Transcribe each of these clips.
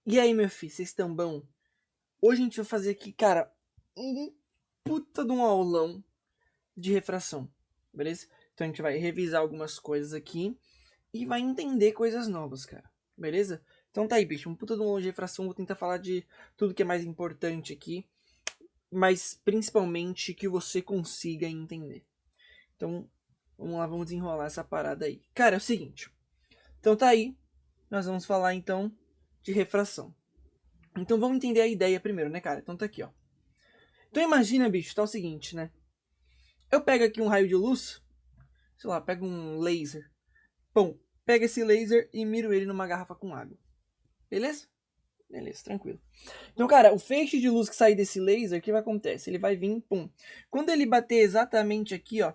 E aí, meu filho, vocês estão bom? Hoje a gente vai fazer aqui, cara, um puta de um aulão de refração, beleza? Então a gente vai revisar algumas coisas aqui e vai entender coisas novas, cara, beleza? Então tá aí, bicho, um puta de um aulão de refração. Vou tentar falar de tudo que é mais importante aqui, mas principalmente que você consiga entender. Então, vamos lá, vamos desenrolar essa parada aí. Cara, é o seguinte. Então tá aí, nós vamos falar então de refração. Então vamos entender a ideia primeiro, né, cara? Então tá aqui, ó. Então imagina, bicho, tá o seguinte, né? Eu pego aqui um raio de luz, sei lá, pego um laser. Bom, pega esse laser e miro ele numa garrafa com água. Beleza? Beleza, tranquilo. Então, cara, o feixe de luz que sai desse laser, o que vai acontecer? Ele vai vir, pum. Quando ele bater exatamente aqui, ó,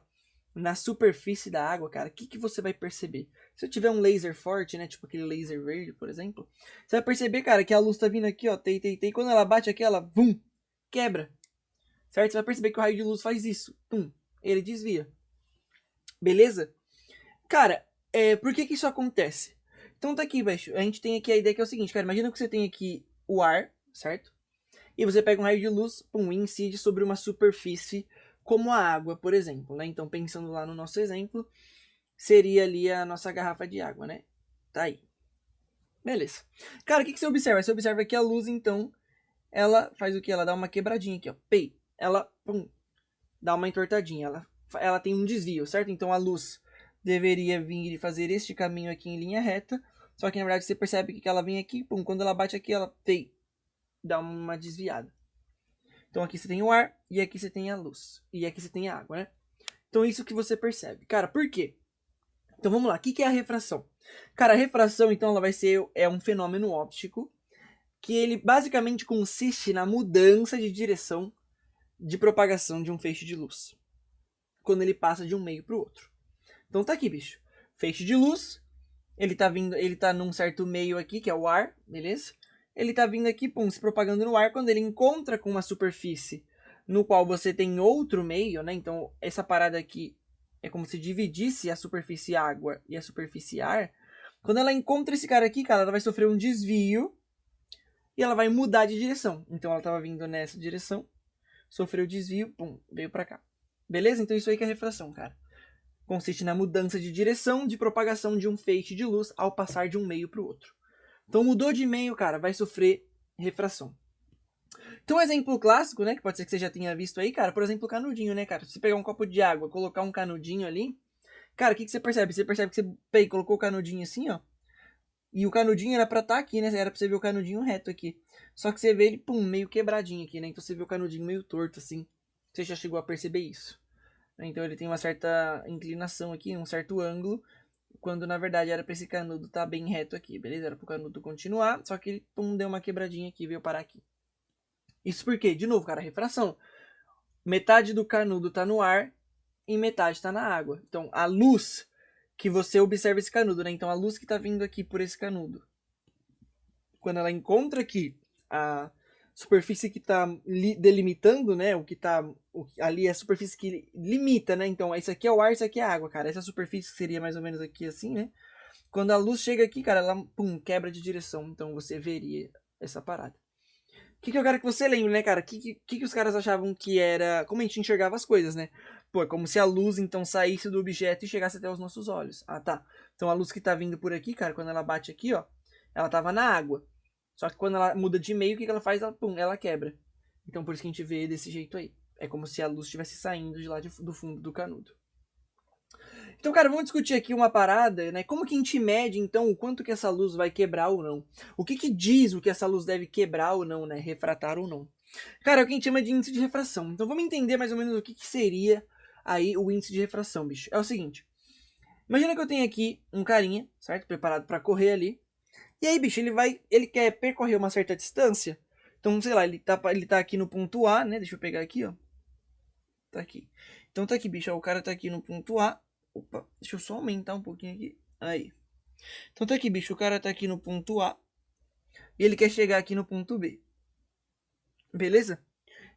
na superfície da água, cara, o que você vai perceber? Se eu tiver um laser forte, né, tipo aquele laser verde, por exemplo, você vai perceber, cara, que a luz tá vindo aqui, ó, tei. Quando ela bate aqui, ela, vum, quebra. Certo? Você vai perceber que o raio de luz faz isso. Pum, ele desvia. Beleza? Cara, por que isso acontece? Então tá aqui, bicho. A gente tem aqui a ideia que é o seguinte, cara. Imagina que você tem aqui o ar, certo? E você pega um raio de luz, pum, e incide sobre uma superfície como a água, por exemplo, né? Então, pensando lá no nosso exemplo, seria ali a nossa garrafa de água, né? Tá aí. Beleza. Cara, o que você observa? Você observa que a luz, então, ela faz o que? Ela dá uma quebradinha aqui, ó. Pei. Ela, pum, dá uma entortadinha. Ela tem um desvio, certo? Então a luz deveria vir e fazer este caminho aqui em linha reta. Só que na verdade você percebe que ela vem aqui, pum, quando ela bate aqui, ela tem, dá uma desviada. Então aqui você tem o ar e aqui você tem a luz. E aqui você tem a água, né? Então isso que você percebe. Cara, por quê? Então vamos lá, o que é a refração? Cara, a refração, então, ela vai ser um fenômeno óptico que ele basicamente consiste na mudança de direção de propagação de um feixe de luz quando ele passa de um meio para o outro. Então tá aqui, bicho. Feixe de luz, ele tá vindo, ele tá num certo meio aqui, que é o ar, beleza? Ele tá vindo aqui, pum, se propagando no ar. Quando ele encontra com uma superfície no qual você tem outro meio, né? Então essa parada aqui é como se dividisse a superfície água e a superfície ar. Quando ela encontra esse cara aqui, cara, ela vai sofrer um desvio e ela vai mudar de direção. Então ela tava vindo nessa direção, sofreu desvio, pum, veio para cá. Beleza? Então isso aí que é refração, cara. Consiste na mudança de direção de propagação de um feixe de luz ao passar de um meio para o outro. Então mudou de meio, cara, vai sofrer refração. Então um exemplo clássico, né, que pode ser que você já tenha visto aí, cara, por exemplo, o canudinho, né, cara? Se você pegar um copo de água, colocar um canudinho ali, cara, o que você percebe? Você percebe que você colocou o canudinho assim, ó, e o canudinho era pra estar aqui, né? Era pra você ver o canudinho reto aqui. Só que você vê ele, pum, meio quebradinho aqui, né? Então você vê o canudinho meio torto, assim. Você já chegou a perceber isso? Então ele tem uma certa inclinação aqui, um certo ângulo, quando na verdade era pra esse canudo estar bem reto aqui, beleza? Era pro canudo continuar, só que ele, pum, deu uma quebradinha aqui e veio parar aqui. Isso porque, de novo, cara, refração. Metade do canudo tá no ar e metade tá na água. Então a luz que você observa esse canudo, né? Então a luz que tá vindo aqui por esse canudo, quando ela encontra aqui a superfície que está delimitando, né? O que tá ali é a superfície que limita, né? Então, isso aqui é o ar, isso aqui é a água, cara. Essa superfície seria mais ou menos aqui assim, né? Quando a luz chega aqui, cara, ela pum, quebra de direção. Então você veria essa parada. O que eu quero que você lembre, né, cara? O que os caras achavam que era. Como a gente enxergava as coisas, né? Pô, é como se a luz então saísse do objeto e chegasse até os nossos olhos. Ah, tá. Então a luz que tá vindo por aqui, cara, quando ela bate aqui, ó, ela tava na água. Só que quando ela muda de meio, o que ela faz? Ela, pum, ela quebra. Então por isso que a gente vê desse jeito aí. É como se a luz estivesse saindo de lá do fundo do canudo. Então, cara, vamos discutir aqui uma parada, né? Como que a gente mede, então, o quanto que essa luz vai quebrar ou não? O que diz o que essa luz deve quebrar ou não, né? Refratar ou não? Cara, é o que a gente chama de índice de refração. Então, vamos entender mais ou menos o que seria aí o índice de refração, bicho. É o seguinte. Imagina que eu tenho aqui um carinha, certo? Preparado para correr ali. E aí, bicho, ele quer percorrer uma certa distância. Então, sei lá, ele tá aqui no ponto A, né? Deixa eu pegar aqui, ó. Tá aqui. Então tá aqui, bicho. Ó, o cara tá aqui no ponto A. Opa, deixa eu só aumentar um pouquinho aqui. Aí. Então tá aqui, bicho. O cara tá aqui no ponto A. E ele quer chegar aqui no ponto B. Beleza?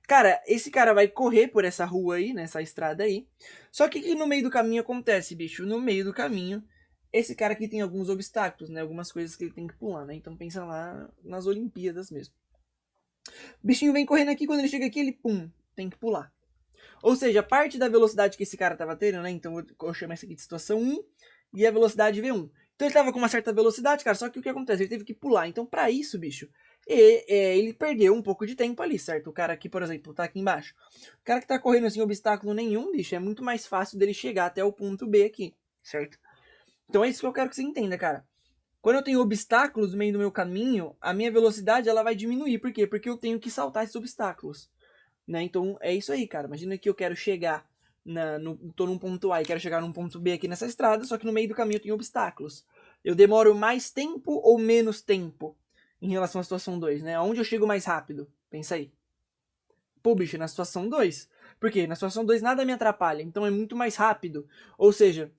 Cara, esse cara vai correr por essa rua aí, nessa estrada aí. Só que no meio do caminho acontece, bicho? No meio do caminho, esse cara aqui tem alguns obstáculos, né? Algumas coisas que ele tem que pular, né? Então pensa lá nas Olimpíadas mesmo. O bichinho vem correndo aqui, quando ele chega aqui, ele pum, tem que pular. Ou seja, parte da velocidade que esse cara tava tendo, né? Então eu chamo essa aqui de situação 1 e a velocidade V1. Então ele tava com uma certa velocidade, cara, só que o que acontece? Ele teve que pular. Então pra isso, bicho, ele perdeu um pouco de tempo ali, certo? O cara aqui, por exemplo, tá aqui embaixo. O cara que tá correndo sem obstáculo nenhum, bicho, é muito mais fácil dele chegar até o ponto B aqui, certo? Então é isso que eu quero que você entenda, cara. Quando eu tenho obstáculos no meio do meu caminho, a minha velocidade ela vai diminuir. Por quê? Porque eu tenho que saltar esses obstáculos. Né? Então é isso aí, cara. Imagina que eu quero chegar, tô num ponto A e quero chegar num ponto B aqui nessa estrada, só que no meio do caminho eu tenho obstáculos. Eu demoro mais tempo ou menos tempo em relação à situação 2, né? Onde eu chego mais rápido? Pensa aí. Pô, bicho, na situação 2. Por quê? Na situação 2 nada me atrapalha, então é muito mais rápido. Ou seja,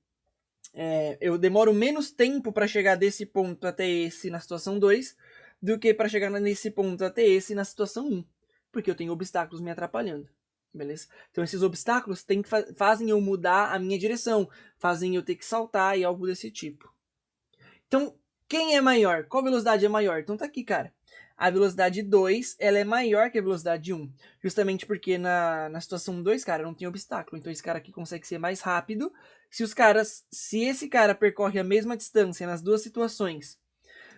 eu demoro menos tempo para chegar desse ponto até esse na situação 2 do que para chegar nesse ponto até esse na situação 1. Porque eu tenho obstáculos me atrapalhando. Beleza? Então esses obstáculos fazem eu mudar a minha direção, fazem eu ter que saltar e algo desse tipo. Então, quem é maior? Qual velocidade é maior? Então tá aqui, cara. A velocidade 2, ela é maior que a velocidade 1. Justamente porque na situação 2, cara, não tem obstáculo. Então esse cara aqui consegue ser mais rápido. Se esse cara percorre a mesma distância nas duas situações,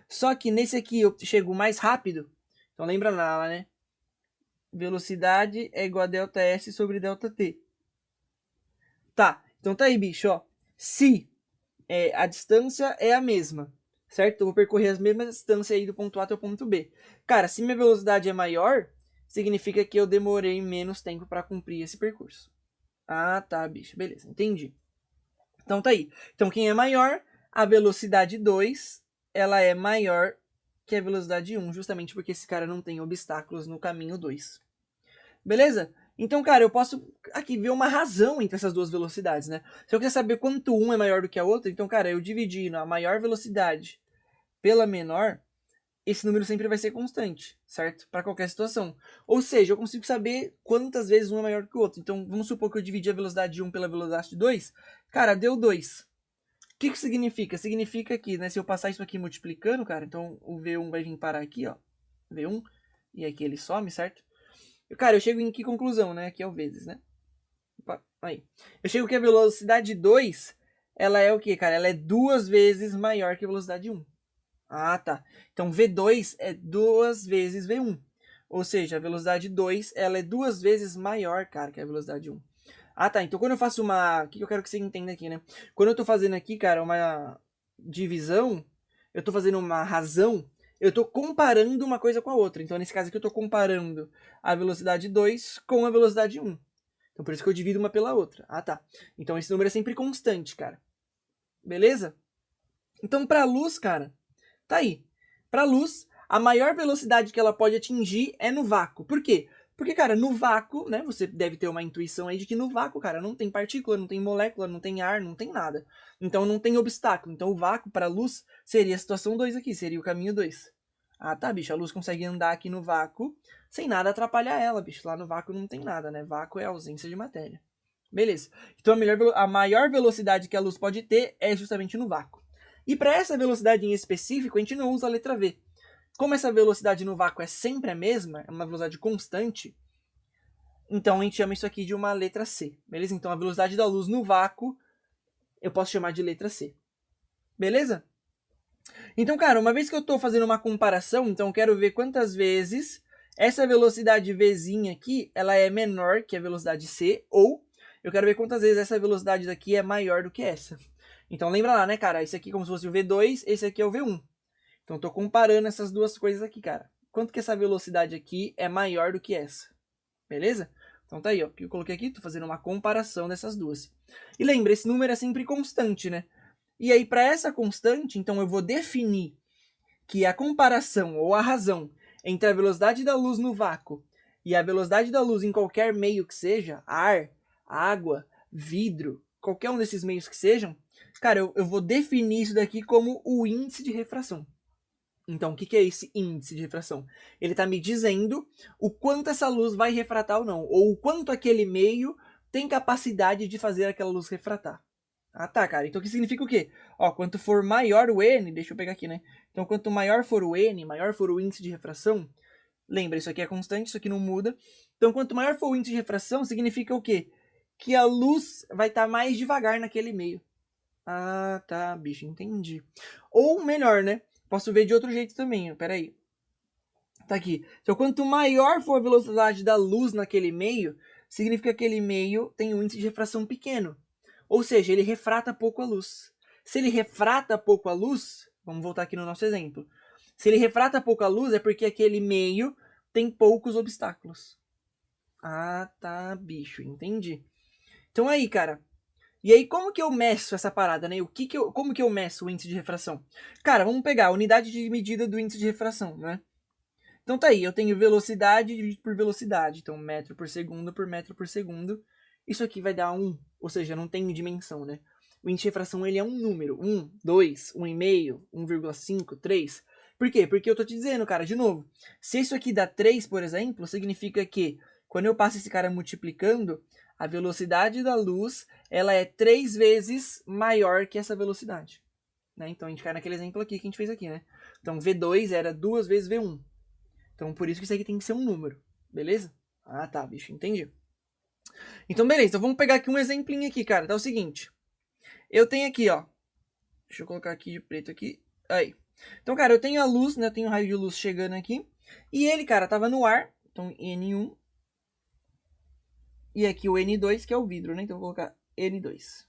só que nesse aqui eu chego mais rápido. Então lembra lá, né? Velocidade é igual a ΔS sobre ΔT. Tá, então tá aí, bicho, ó. Se a distância é a mesma, certo? Eu vou percorrer as mesmas distâncias aí do ponto A até o ponto B. Cara, se minha velocidade é maior, significa que eu demorei menos tempo para cumprir esse percurso. Ah, tá, bicho. Beleza, entendi. Então tá aí. Então quem é maior, a velocidade 2, ela é maior que a velocidade 1, justamente porque esse cara não tem obstáculos no caminho 2. Beleza? Então, cara, eu posso aqui ver uma razão entre essas duas velocidades, né? Se eu quiser saber quanto um é maior do que a outra, então, cara, eu dividindo a maior velocidade pela menor, esse número sempre vai ser constante, certo? Para qualquer situação. Ou seja, eu consigo saber quantas vezes um é maior que o outro. Então, vamos supor que eu dividi a velocidade de 1 pela velocidade de 2. Cara, deu 2. O que que significa? Significa que, né, se eu passar isso aqui multiplicando, cara, então o V1 vai vir parar aqui, ó. V1, e aqui ele some, certo? Cara, eu chego em que conclusão, né? Aqui é o vezes, né? Opa, aí. Eu chego que a velocidade 2, ela é o quê, cara? Ela é 2 vezes maior que a velocidade 1. Ah, tá. Então V2 é 2 vezes V1. Ou seja, a velocidade 2, ela é 2 vezes maior, cara, que a velocidade 1. Ah, tá. Então quando eu faço uma... O que eu quero que você entenda aqui, né? Quando eu tô fazendo aqui, cara, uma divisão, eu tô fazendo uma razão, eu tô comparando uma coisa com a outra. Então nesse caso aqui eu tô comparando a velocidade 2 com a velocidade 1. Então por isso que eu divido uma pela outra. Ah, tá. Então esse número é sempre constante, cara. Beleza? Então pra luz, cara, tá aí. Pra luz, a maior velocidade que ela pode atingir é no vácuo. Por quê? Porque, cara, no vácuo, né, você deve ter uma intuição aí de que no vácuo, cara, não tem partícula, não tem molécula, não tem ar, não tem nada. Então não tem obstáculo. Então o vácuo para a luz seria a situação 2 aqui, seria o caminho 2. Ah, tá, bicho, a luz consegue andar aqui no vácuo sem nada atrapalhar ela, bicho. Lá no vácuo não tem nada, né? Vácuo é ausência de matéria. Beleza. Então a maior velocidade que a luz pode ter é justamente no vácuo. E para essa velocidade em específico, a gente não usa a letra V. Como essa velocidade no vácuo é sempre a mesma, é uma velocidade constante, então a gente chama isso aqui de uma letra C. Beleza? Então a velocidade da luz no vácuo eu posso chamar de letra C. Beleza? Então, cara, uma vez que eu estou fazendo uma comparação, então eu quero ver quantas vezes essa velocidade Vzinha aqui, ela é menor que a velocidade C, ou eu quero ver quantas vezes essa velocidade daqui é maior do que essa. Então lembra lá, né, cara? Esse aqui é como se fosse o V2, esse aqui é o V1. Então estou comparando essas duas coisas aqui, cara. Quanto que essa velocidade aqui é maior do que essa? Beleza? Então tá aí, ó. O que eu coloquei aqui, tô fazendo uma comparação dessas duas. E lembra, esse número é sempre constante, né? E aí, para essa constante, então eu vou definir que a comparação ou a razão entre a velocidade da luz no vácuo e a velocidade da luz em qualquer meio que seja, ar, água, vidro, qualquer um desses meios que sejam, cara, eu vou definir isso daqui como o índice de refração. Então, o que é esse índice de refração? Ele está me dizendo o quanto essa luz vai refratar ou não, ou o quanto aquele meio tem capacidade de fazer aquela luz refratar. Ah, tá, cara. Então, o que significa o quê? Ó, quanto for maior o N, deixa eu pegar aqui, né? Então, quanto maior for o N, maior for o índice de refração, lembra, isso aqui é constante, isso aqui não muda. Então, quanto maior for o índice de refração, significa o quê? Que a luz vai estar mais devagar naquele meio. Ah, tá, bicho, entendi. Ou melhor, né? Posso ver de outro jeito também, peraí. Tá aqui. Então, quanto maior for a velocidade da luz naquele meio, significa que aquele meio tem um índice de refração pequeno. Ou seja, ele refrata pouco a luz. Se ele refrata pouco a luz, vamos voltar aqui no nosso exemplo. Se ele refrata pouco a luz, é porque aquele meio tem poucos obstáculos. Ah, tá, bicho, entendi. Então aí, cara. E aí, como que eu meço essa parada, né? Como que eu meço o índice de refração? Cara, vamos pegar a unidade de medida do índice de refração, né? Então tá aí, eu tenho velocidade dividido por velocidade. Então, metro por segundo por metro por segundo. Isso aqui vai dar 1, ou seja, não tem dimensão, né? O índice de refração ele é um número. 1, 2, 1,5, 1,5, 3. Por quê? Porque eu tô te dizendo, cara, de novo. Se isso aqui dá 3, por exemplo, significa que quando eu passo esse cara multiplicando, a velocidade da luz ela é 3 vezes maior que essa velocidade. Né? Então a gente cai naquele exemplo aqui que a gente fez aqui, né? Então V2 era 2 vezes V1. Então por isso que isso aqui tem que ser um número, beleza? Ah, tá, bicho, entendi. Então beleza, então vamos pegar aqui um exemplinho aqui, cara. Tá o seguinte. Eu tenho aqui, ó. Deixa eu colocar aqui de preto aqui. Aí. Então, cara, eu tenho a luz, né? Eu tenho o raio de luz chegando aqui. E ele, cara, tava no ar. Então, N1. E aqui o N2, que é o vidro, né? Então, eu vou colocar N2.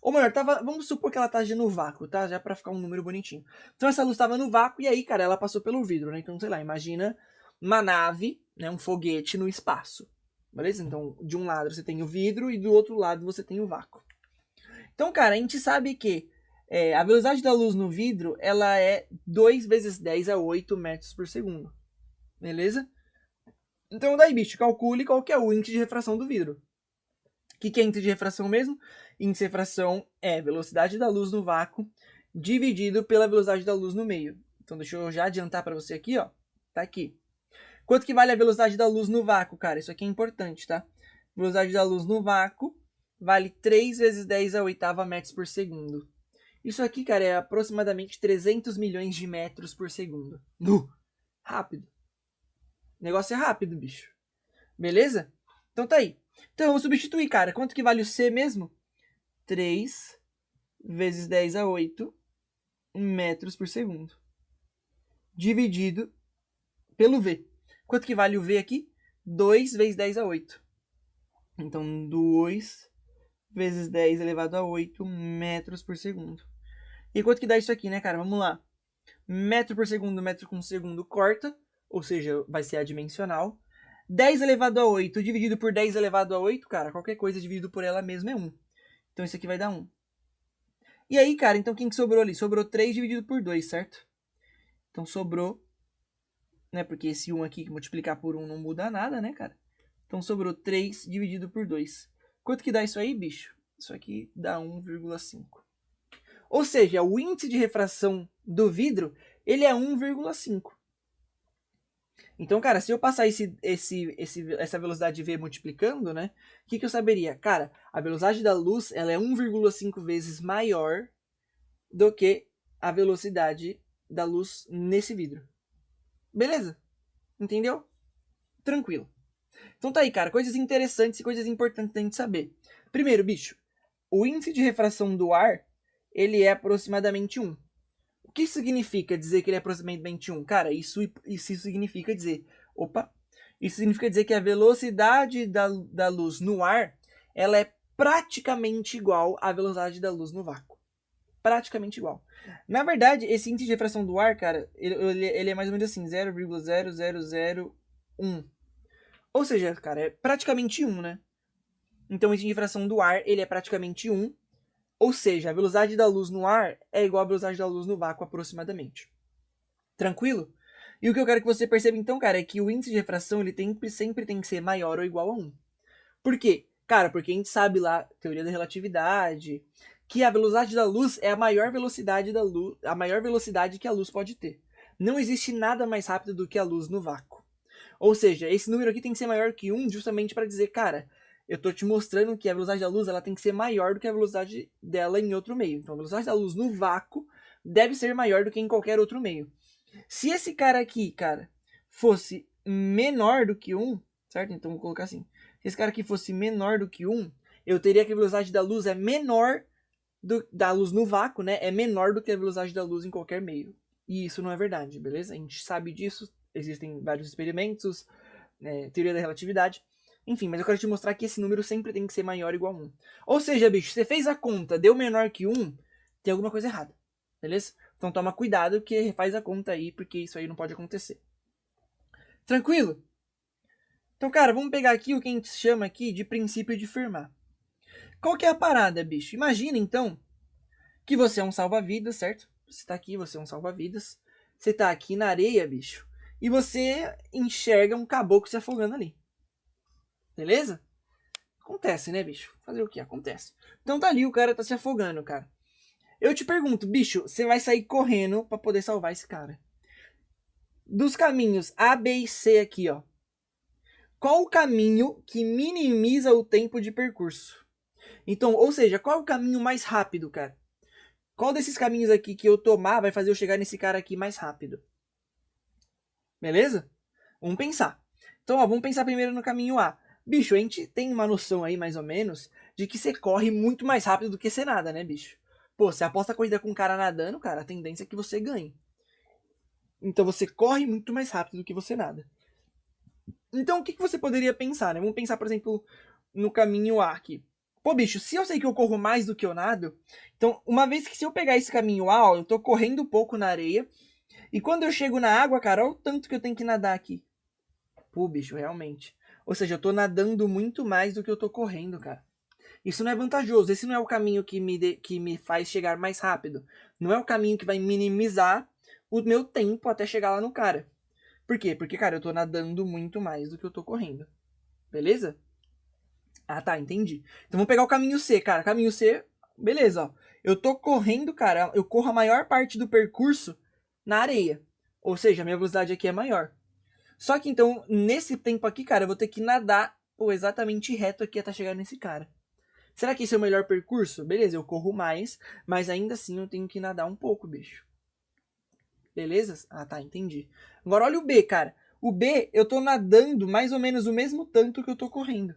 Ou melhor, vamos supor que ela tá no vácuo, tá? Já pra ficar um número bonitinho. Então, essa luz tava no vácuo e aí, cara, ela passou pelo vidro, né? Então, sei lá, imagina uma nave, né? Um foguete no espaço. Beleza? Então, de um lado você tem o vidro e do outro lado você tem o vácuo. Então, cara, a gente sabe que a velocidade da luz no vidro ela é 2 vezes 10 a 8 metros por segundo. Beleza? Então, daí, bicho, calcule qual que é o índice de refração do vidro. O que é índice de refração mesmo? Índice de refração é velocidade da luz no vácuo dividido pela velocidade da luz no meio. Então, deixa eu já adiantar para você aqui, ó. Tá aqui. Quanto que vale a velocidade da luz no vácuo, cara? Isso aqui é importante, tá? Velocidade da luz no vácuo vale 3 vezes 10 a oitava metros por segundo. Isso aqui, cara, é aproximadamente 300 milhões de metros por segundo. Rápido. O negócio é rápido, bicho. Beleza? Então tá aí. Então vamos substituir, cara. Quanto que vale o C mesmo? 3 vezes 10 a 8 metros por segundo. Dividido pelo V. Quanto que vale o V aqui? 2 vezes 10 a 8. Então, 2 vezes 10 elevado a 8 metros por segundo. E quanto que dá isso aqui, né, cara? Vamos lá. Metro por segundo, metro com segundo corta, ou seja, vai ser adimensional. 10 elevado a 8 dividido por 10 elevado a 8, cara, qualquer coisa dividido por ela mesma é 1. Então isso aqui vai dar 1. E aí, cara, então quem que sobrou ali? Sobrou 3 dividido por 2, certo? Então sobrou, né, porque esse 1 aqui, multiplicar por 1 não muda nada, né, cara? Então sobrou 3 dividido por 2. Quanto que dá isso aí, bicho? Isso aqui dá 1,5. Ou seja, o índice de refração do vidro, ele é 1,5. Então, cara, se eu passar essa velocidade de V multiplicando, né? O que eu saberia? Cara, a velocidade da luz ela é 1,5 vezes maior do que a velocidade da luz nesse vidro. Beleza? Entendeu? Tranquilo. Então tá aí, cara. Coisas interessantes e coisas importantes da gente saber. Primeiro, bicho, o índice de refração do ar, ele é aproximadamente 1. O que significa dizer que ele é aproximadamente 1? Cara, isso significa dizer... Isso significa dizer que a velocidade da luz no ar, ela é praticamente igual à velocidade da luz no vácuo. Praticamente igual. Na verdade, esse índice de refração do ar, cara, ele é mais ou menos assim, 0,0001. Ou seja, cara, é praticamente 1, né? Então, o índice de refração do ar, ele é praticamente 1. Ou seja, a velocidade da luz no ar é igual à velocidade da luz no vácuo aproximadamente. Tranquilo? E o que eu quero que você perceba então, cara, é que o índice de refração ele sempre tem que ser maior ou igual a 1. Por quê? Cara, porque a gente sabe lá, teoria da relatividade, que a velocidade da luz é a maior velocidade da luz, a maior velocidade que a luz pode ter. Não existe nada mais rápido do que a luz no vácuo. Ou seja, esse número aqui tem que ser maior que 1 justamente para dizer, cara, eu tô te mostrando que a velocidade da luz ela tem que ser maior do que a velocidade dela em outro meio. Então, a velocidade da luz no vácuo deve ser maior do que em qualquer outro meio. Se esse cara aqui, cara, fosse menor do que 1, certo? Então, vou colocar assim. Se esse cara aqui fosse menor do que 1, eu teria que a velocidade da luz é menor da luz no vácuo, né? É menor do que a velocidade da luz em qualquer meio. E isso não é verdade, beleza? A gente sabe disso. Existem vários experimentos, teoria da relatividade. Enfim, mas eu quero te mostrar que esse número sempre tem que ser maior ou igual a 1. Ou seja, bicho, você fez a conta, deu menor que 1, tem alguma coisa errada. Beleza? Então toma cuidado que faz a conta aí, porque isso aí não pode acontecer. Tranquilo? Então, cara, vamos pegar aqui o que a gente chama aqui de princípio de Fermat. Qual que é a parada, bicho? Imagina, então, que você é um salva-vidas, certo? Você tá aqui, você é um salva-vidas. Você tá aqui na areia, bicho. E você enxerga um caboclo se afogando ali. Beleza? Acontece, né, bicho? Fazer o que? Acontece. Então tá ali, o cara tá se afogando, cara. Eu te pergunto, bicho, você vai sair correndo pra poder salvar esse cara. Dos caminhos A, B e C aqui, ó. Qual o caminho que minimiza o tempo de percurso? Então, ou seja, qual é o caminho mais rápido, cara? Qual desses caminhos aqui que eu tomar vai fazer eu chegar nesse cara aqui mais rápido? Beleza? Vamos pensar. Então, ó, vamos pensar primeiro no caminho A. Bicho, a gente tem uma noção aí, mais ou menos, de que você corre muito mais rápido do que você nada, né, bicho? Pô, você aposta a corrida com um cara nadando, cara, a tendência é que você ganhe. Então você corre muito mais rápido do que você nada. Então, o que você poderia pensar, né? Vamos pensar, por exemplo, no caminho A aqui. Pô, bicho, se eu sei que eu corro mais do que eu nado, então, uma vez que se eu pegar esse caminho A, ó, eu tô correndo pouco na areia, e quando eu chego na água, cara, olha o tanto que eu tenho que nadar aqui. Pô, bicho, realmente. Ou seja, eu tô nadando muito mais do que eu tô correndo, cara. Isso não é vantajoso. Esse não é o caminho que me faz chegar mais rápido. Não é o caminho que vai minimizar o meu tempo até chegar lá no cara. Por quê? Porque, cara, eu tô nadando muito mais do que eu tô correndo. Beleza? Ah, tá, entendi. Então vamos pegar o caminho C, cara. Caminho C, beleza, ó. Eu tô correndo, cara, eu corro a maior parte do percurso na areia. Ou seja, a minha velocidade aqui é maior. Só que então, nesse tempo aqui, cara, eu vou ter que nadar exatamente reto aqui até chegar nesse cara. Será que esse é o melhor percurso? Beleza, eu corro mais, mas ainda assim eu tenho que nadar um pouco, bicho. Beleza? Ah, tá, entendi. Agora olha o B, cara. O B, eu tô nadando mais ou menos o mesmo tanto que eu tô correndo.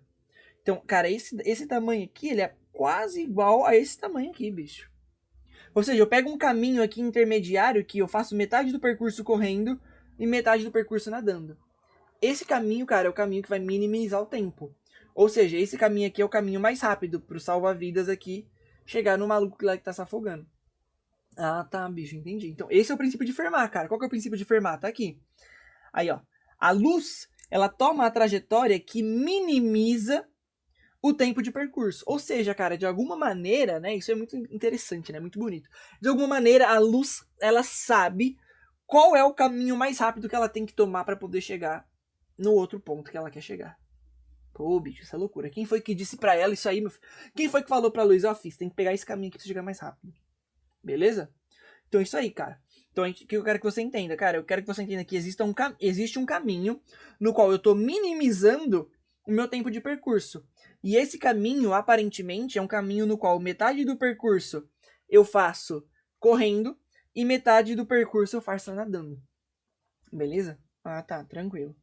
Então, cara, esse tamanho aqui, ele é quase igual a esse tamanho aqui, bicho. Ou seja, eu pego um caminho aqui intermediário que eu faço metade do percurso correndo e metade do percurso nadando. Esse caminho, cara, é o caminho que vai minimizar o tempo. Ou seja, esse caminho aqui é o caminho mais rápido pro salva-vidas aqui chegar no maluco lá que tá se afogando. Ah, tá, bicho, entendi. Então, esse é o princípio de Fermat, cara. Qual que é o princípio de Fermat? Tá aqui. Aí, ó. A luz, ela toma a trajetória que minimiza o tempo de percurso. Ou seja, cara, de alguma maneira, né? Isso é muito interessante, né? Muito bonito. De alguma maneira, a luz, ela sabe qual é o caminho mais rápido que ela tem que tomar para poder chegar no outro ponto que ela quer chegar. Pô, bicho, isso é loucura. Quem foi que disse pra ela isso aí, meu filho? Quem foi que falou pra Luiz, ó, fiz, tem que pegar esse caminho aqui pra chegar mais rápido. Beleza? Então é isso aí, cara. Então o que eu quero que você entenda, cara? Eu quero que você entenda que existe um caminho no qual eu tô minimizando o meu tempo de percurso. E esse caminho, aparentemente, é um caminho no qual metade do percurso eu faço correndo e metade do percurso eu faço nadando. Beleza? Ah, tá, tranquilo.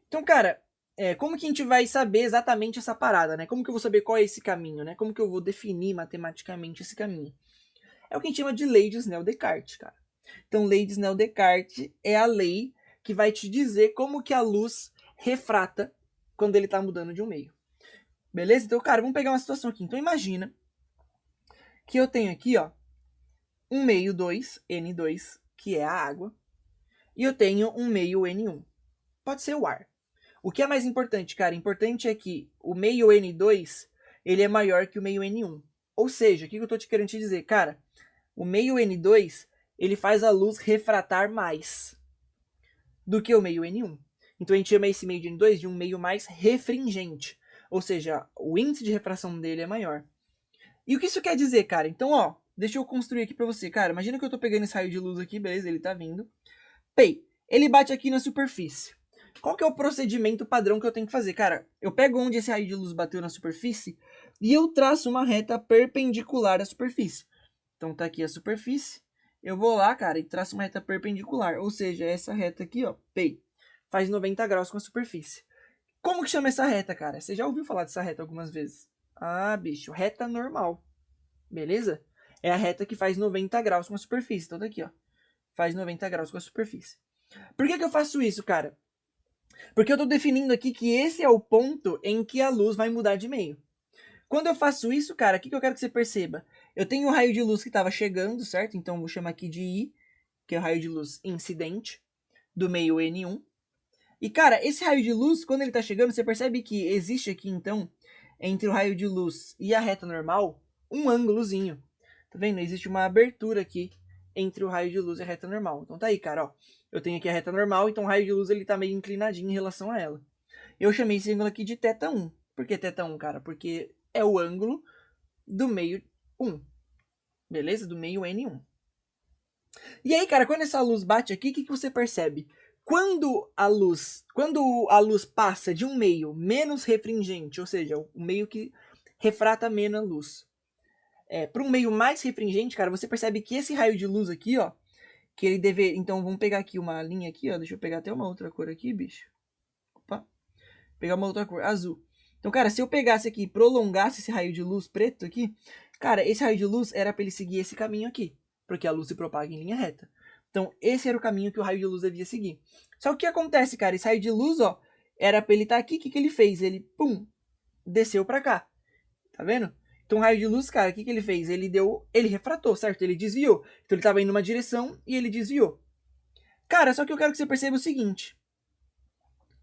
Então, cara, como que a gente vai saber exatamente essa parada, né? Como que eu vou saber qual é esse caminho, né? Como que eu vou definir matematicamente esse caminho? É o que a gente chama de lei de Snell-Descartes, cara. Então, lei de Snell-Descartes é a lei que vai te dizer como que a luz refrata quando ele tá mudando de um meio. Beleza? Então, cara, vamos pegar uma situação aqui. Então, imagina que eu tenho aqui, ó, um meio 2, N2, que é a água, e eu tenho um meio N1. Pode ser o ar. O que é mais importante, cara? Importante é que o meio N2, ele é maior que o meio N1. Ou seja, o que eu tô te querendo te dizer? Cara, o meio N2, ele faz a luz refratar mais do que o meio N1. Então a gente chama esse meio de N2 de um meio mais refringente. Ou seja, o índice de refração dele é maior. E o que isso quer dizer, cara? Então, ó, deixa eu construir aqui pra você. Cara, imagina que eu tô pegando esse raio de luz aqui, beleza? Ele tá vindo. Pei, ele bate aqui na superfície. Qual que é o procedimento padrão que eu tenho que fazer? Cara, eu pego onde esse raio de luz bateu na superfície e eu traço uma reta perpendicular à superfície. Então tá aqui a superfície. Eu vou lá, cara, e traço uma reta perpendicular. Ou seja, essa reta aqui, ó, P, faz 90 graus com a superfície. Como que chama essa reta, cara? Você já ouviu falar dessa reta algumas vezes? Ah, bicho, reta normal. Beleza? É a reta que faz 90 graus com a superfície. Então tá aqui, ó. Faz 90 graus com a superfície. Por que eu faço isso, cara? Porque eu tô definindo aqui que esse é o ponto em que a luz vai mudar de meio. Quando eu faço isso, cara, o que eu quero que você perceba? Eu tenho um raio de luz que estava chegando, certo? Então, vou chamar aqui de I, que é o raio de luz incidente, do meio N1. E, cara, esse raio de luz, quando ele está chegando, você percebe que existe aqui, então, entre o raio de luz e a reta normal, um ângulozinho. Tá vendo? Existe uma abertura aqui entre o raio de luz e a reta normal. Então tá aí, cara, ó. Eu tenho aqui a reta normal, então o raio de luz ele tá meio inclinadinho em relação a ela. Eu chamei esse ângulo aqui de θ1. Por que θ1, cara? Porque é o ângulo do meio 1. Beleza? Do meio N1. E aí, cara, quando essa luz bate aqui, o que você percebe? Quando a luz passa de um meio menos refringente, ou seja, o meio que refrata menos a luz, para um meio mais refringente, cara, você percebe que esse raio de luz aqui, ó, que ele deve... Então, vamos pegar aqui uma linha aqui, ó. Deixa eu pegar até uma outra cor aqui, bicho. Opa. Pegar uma outra cor, azul. Então, cara, se eu pegasse aqui e prolongasse esse raio de luz preto aqui, cara, esse raio de luz era para ele seguir esse caminho aqui, porque a luz se propaga em linha reta. Então, esse era o caminho que o raio de luz devia seguir. Só que o que acontece, cara? Esse raio de luz, ó, era para ele estar aqui. O que ele fez? Ele, pum, desceu para cá. Tá vendo? Então, o raio de luz, cara, o que ele fez? Ele refratou, certo? Ele desviou. Então, ele estava indo numa direção e ele desviou. Cara, só que eu quero que você perceba o seguinte.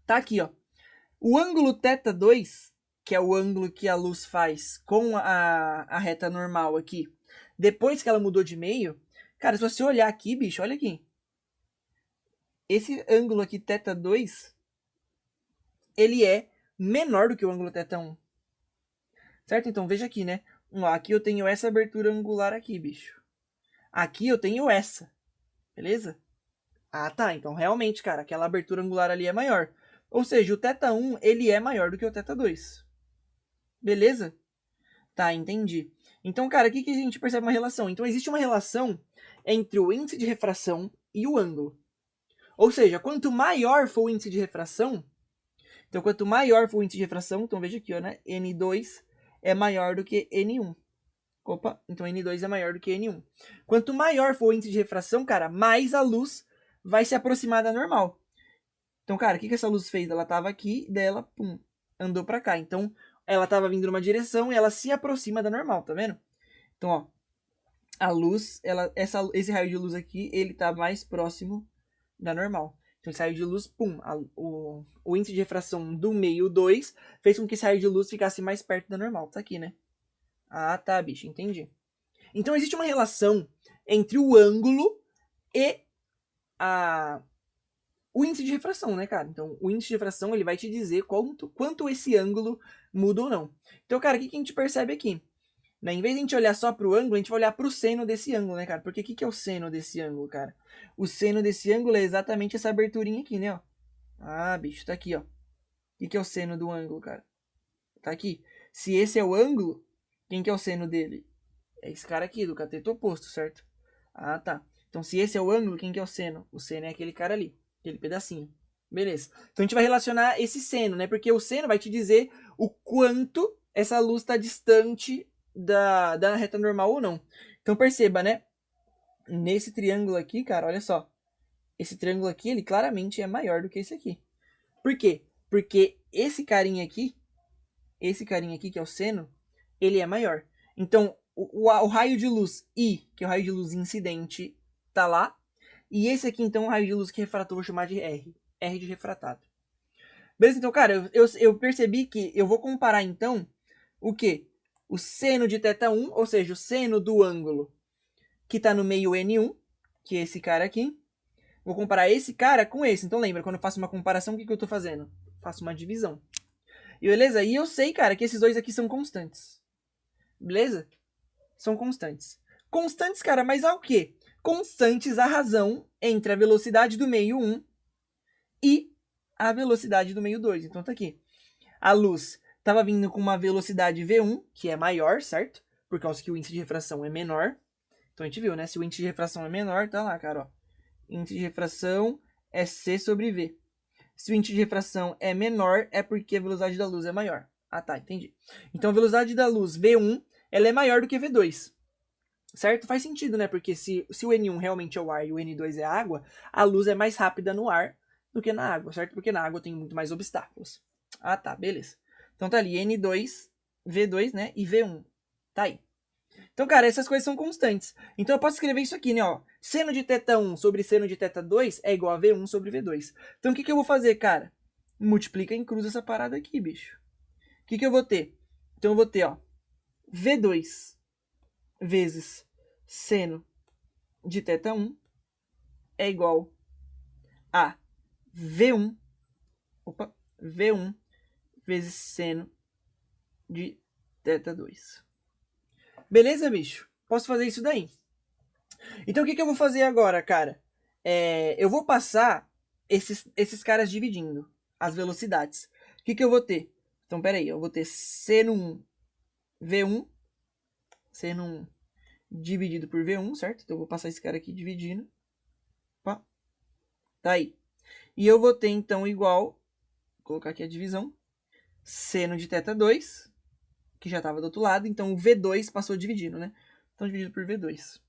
Tá aqui, ó. O ângulo θ2, que é o ângulo que a luz faz com a reta normal aqui, depois que ela mudou de meio, cara, se você olhar aqui, bicho, olha aqui. Esse ângulo aqui, θ2, ele é menor do que o ângulo θ1. Certo? Então, veja aqui, né? Aqui eu tenho essa abertura angular aqui, bicho. Aqui eu tenho essa. Beleza? Ah, tá. Então, realmente, cara, aquela abertura angular ali é maior. Ou seja, o θ1, ele é maior do que o θ2. Beleza? Tá, entendi. Então, cara, aqui que a gente percebe uma relação. Então, existe uma relação entre o índice de refração e o ângulo. Ou seja, quanto maior for o índice de refração, então, quanto maior for o índice de refração, então veja aqui, ó, né? N2 é maior do que N1. Opa, então N2 é maior do que N1. Quanto maior for o índice de refração, cara, mais a luz vai se aproximar da normal. Então, cara, o que essa luz fez? Ela estava aqui, daí ela, pum, andou para cá. Então, ela estava vindo numa direção e ela se aproxima da normal, tá vendo? Então, ó, a luz, esse raio de luz aqui, ele tá mais próximo da normal. Então, esse raio de luz, pum, o índice de refração do meio 2 fez com que esse raio de luz ficasse mais perto da normal. Tá aqui, né? Ah, tá, bicho, entendi. Então, existe uma relação entre o ângulo e o índice de refração, né, cara? Então, o índice de refração, ele vai te dizer quanto esse ângulo muda ou não. Então, cara, o que a gente percebe aqui? Né? Em vez de a gente olhar só para o ângulo, a gente vai olhar para o seno desse ângulo, né, cara? Porque o que é o seno desse ângulo, cara? O seno desse ângulo é exatamente essa aberturinha aqui, né, ó. Ah, bicho, tá aqui, ó. O que é o seno do ângulo, cara? Tá aqui. Se esse é o ângulo, quem que é o seno dele? É esse cara aqui, do cateto oposto, certo? Ah, tá. Então, se esse é o ângulo, quem que é o seno? O seno é aquele cara ali, aquele pedacinho. Beleza. Então, a gente vai relacionar esse seno, né? Porque o seno vai te dizer o quanto essa luz está distante da reta normal ou não. Então, perceba, né? Nesse triângulo aqui, cara, olha só. Esse triângulo aqui, ele claramente é maior do que esse aqui. Por quê? Porque esse carinha aqui, que é o seno, ele é maior. Então, o raio de luz I, que é o raio de luz incidente, tá lá. E esse aqui, então, é o raio de luz que refratou, vou chamar de R. R de refratado. Beleza? Então, cara, eu percebi que eu vou comparar, então, o quê? O seno de θ1, ou seja, o seno do ângulo que está no meio N1, que é esse cara aqui. Vou comparar esse cara com esse. Então, lembra, quando eu faço uma comparação, o que eu estou fazendo? Faço uma divisão. E beleza? E eu sei, cara, que esses dois aqui são constantes. Beleza? São constantes. Constantes, cara, mas ao quê? Constantes a razão entre a velocidade do meio 1 e a velocidade do meio 2. Então tá aqui. A luz estava vindo com uma velocidade V1, que é maior, certo? Por causa que o índice de refração é menor. Então a gente viu, né? Se o índice de refração é menor, tá lá, cara, ó. Índice de refração é C sobre V. Se o índice de refração é menor, é porque a velocidade da luz é maior. Ah, tá, entendi. Então a velocidade da luz V1, ela é maior do que V2. Certo? Faz sentido, né? Porque se o N1 realmente é o ar e o N2 é a água, a luz é mais rápida no ar do que na água, certo? Porque na água tem muito mais obstáculos. Ah, tá, beleza. Então tá ali N2, V2, né? E V1. Tá aí. Então, cara, essas coisas são constantes. Então eu posso escrever isso aqui, né? Ó. Seno de θ1 sobre seno de θ2 é igual a V1 sobre V2. Então o que eu vou fazer, cara? Multiplica em cruz essa parada aqui, bicho. O que eu vou ter? Então eu vou ter, ó, V2 vezes seno de θ1 é igual a V1, V1 vezes seno de θ2. Beleza, bicho? Posso fazer isso daí. Então o que eu vou fazer agora, cara? Eu vou passar esses caras dividindo as velocidades. O que eu vou ter? Então, peraí, eu vou ter seno 1 V1, seno 1 dividido por V1, certo? Então eu vou passar esse cara aqui dividindo. Opa. Tá aí. E eu vou ter, então, igual, vou colocar aqui a divisão, seno de θ2, que já estava do outro lado, então o V2 passou dividindo, né? Então, dividido por V2.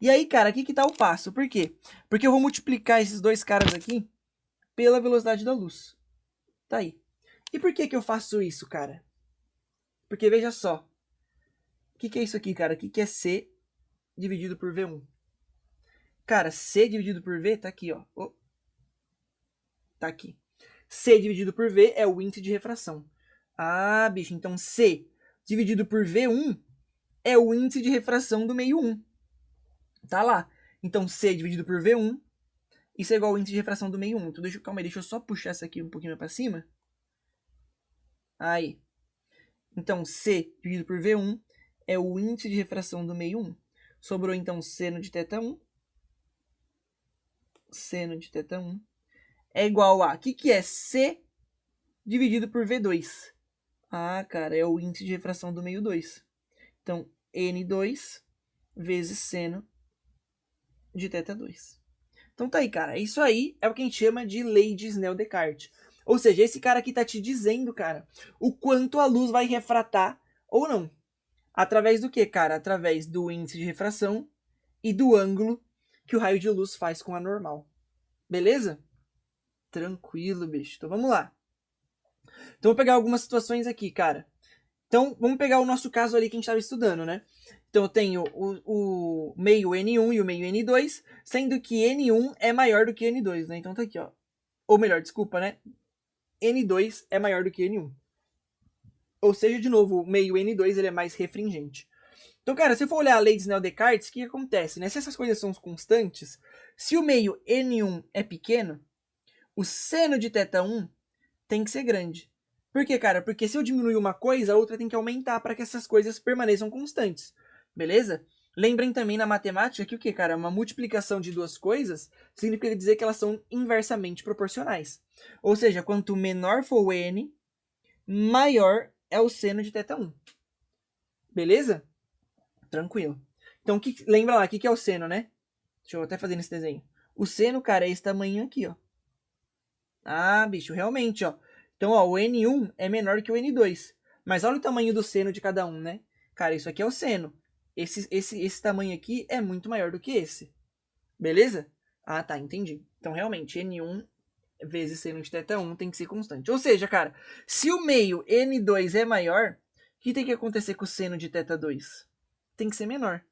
E aí, cara, aqui que tá o passo. Por quê? Porque eu vou multiplicar esses dois caras aqui pela velocidade da luz. Tá aí. E por que eu faço isso, cara? Porque veja só. O que é isso aqui, cara? O que é C dividido por V1? Cara, C dividido por V tá aqui, ó. Oh. Tá aqui. C dividido por V é o índice de refração. Ah, bicho, então C dividido por V1 é o índice de refração do meio 1. Tá lá. Então C dividido por V1, isso é igual ao índice de refração do meio 1. Então calma aí, deixa eu só puxar essa aqui um pouquinho para cima. Aí. Então C dividido por V1 é o índice de refração do meio 1. Sobrou então seno de θ1. Seno de θ1 é igual a... O que é C dividido por V2? Ah, cara, é o índice de refração do meio 2. Então, N2 vezes seno de θ2. Então tá aí, cara. Isso aí é o que a gente chama de lei de Snell-Descartes. Ou seja, esse cara aqui tá te dizendo, cara, o quanto a luz vai refratar ou não. Através do que, cara? Através do índice de refração e do ângulo que o raio de luz faz com a normal. Beleza? Tranquilo, bicho. Então vamos lá. Então vou pegar algumas situações aqui, cara. Então vamos pegar o nosso caso ali que a gente estava estudando, né? Então eu tenho o meio N1 e o meio N2, sendo que N1 é maior do que N2, né? Então tá aqui, ó. Ou melhor, desculpa, né? N2 é maior do que N1. Ou seja, de novo, o meio N2 ele é mais refringente. Então, cara, se for olhar a lei de Snell-Descartes, o que acontece, né? Se essas coisas são constantes, se o meio N1 é pequeno, o seno de θ1 tem que ser grande. Por quê, cara? Porque se eu diminuir uma coisa, a outra tem que aumentar para que essas coisas permaneçam constantes. Beleza? Lembrem também na matemática que o que, cara? Uma multiplicação de duas coisas significa dizer que elas são inversamente proporcionais. Ou seja, quanto menor for o n, maior é o seno de θ1. Beleza? Tranquilo. Então, lembra lá, o que é o seno, né? Deixa eu até fazer nesse desenho. O seno, cara, é esse tamanho aqui, ó. Ah, bicho, realmente, ó. Então, ó, o N1 é menor que o N2. Mas olha o tamanho do seno de cada um, né? Cara, isso aqui é o seno. Esse tamanho aqui é muito maior do que esse. Beleza? Ah, tá, entendi. Então, realmente, N1 vezes seno de θ1 tem que ser constante. Ou seja, cara, se o meio N2 é maior, o que tem que acontecer com o seno de θ2? Tem que ser menor.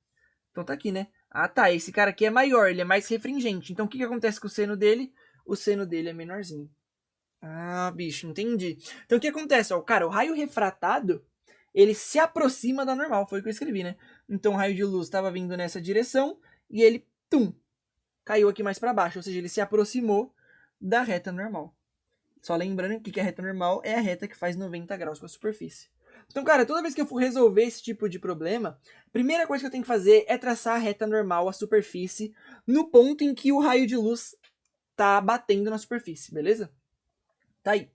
Então tá aqui, né? Ah, tá, esse cara aqui é maior, ele é mais refringente. Então, o que acontece com o seno dele? O seno dele é menorzinho. Ah, bicho, entendi. Então o que acontece? Ó, cara, o raio refratado, ele se aproxima da normal, foi o que eu escrevi, né? Então o raio de luz estava vindo nessa direção e ele, caiu aqui mais para baixo, ou seja, ele se aproximou da reta normal. Só lembrando que a reta normal é a reta que faz 90 graus com a superfície. Então, cara, toda vez que eu for resolver esse tipo de problema, a primeira coisa que eu tenho que fazer é traçar a reta normal, a superfície, no ponto em que o raio de luz tá batendo na superfície, beleza? Tá aí.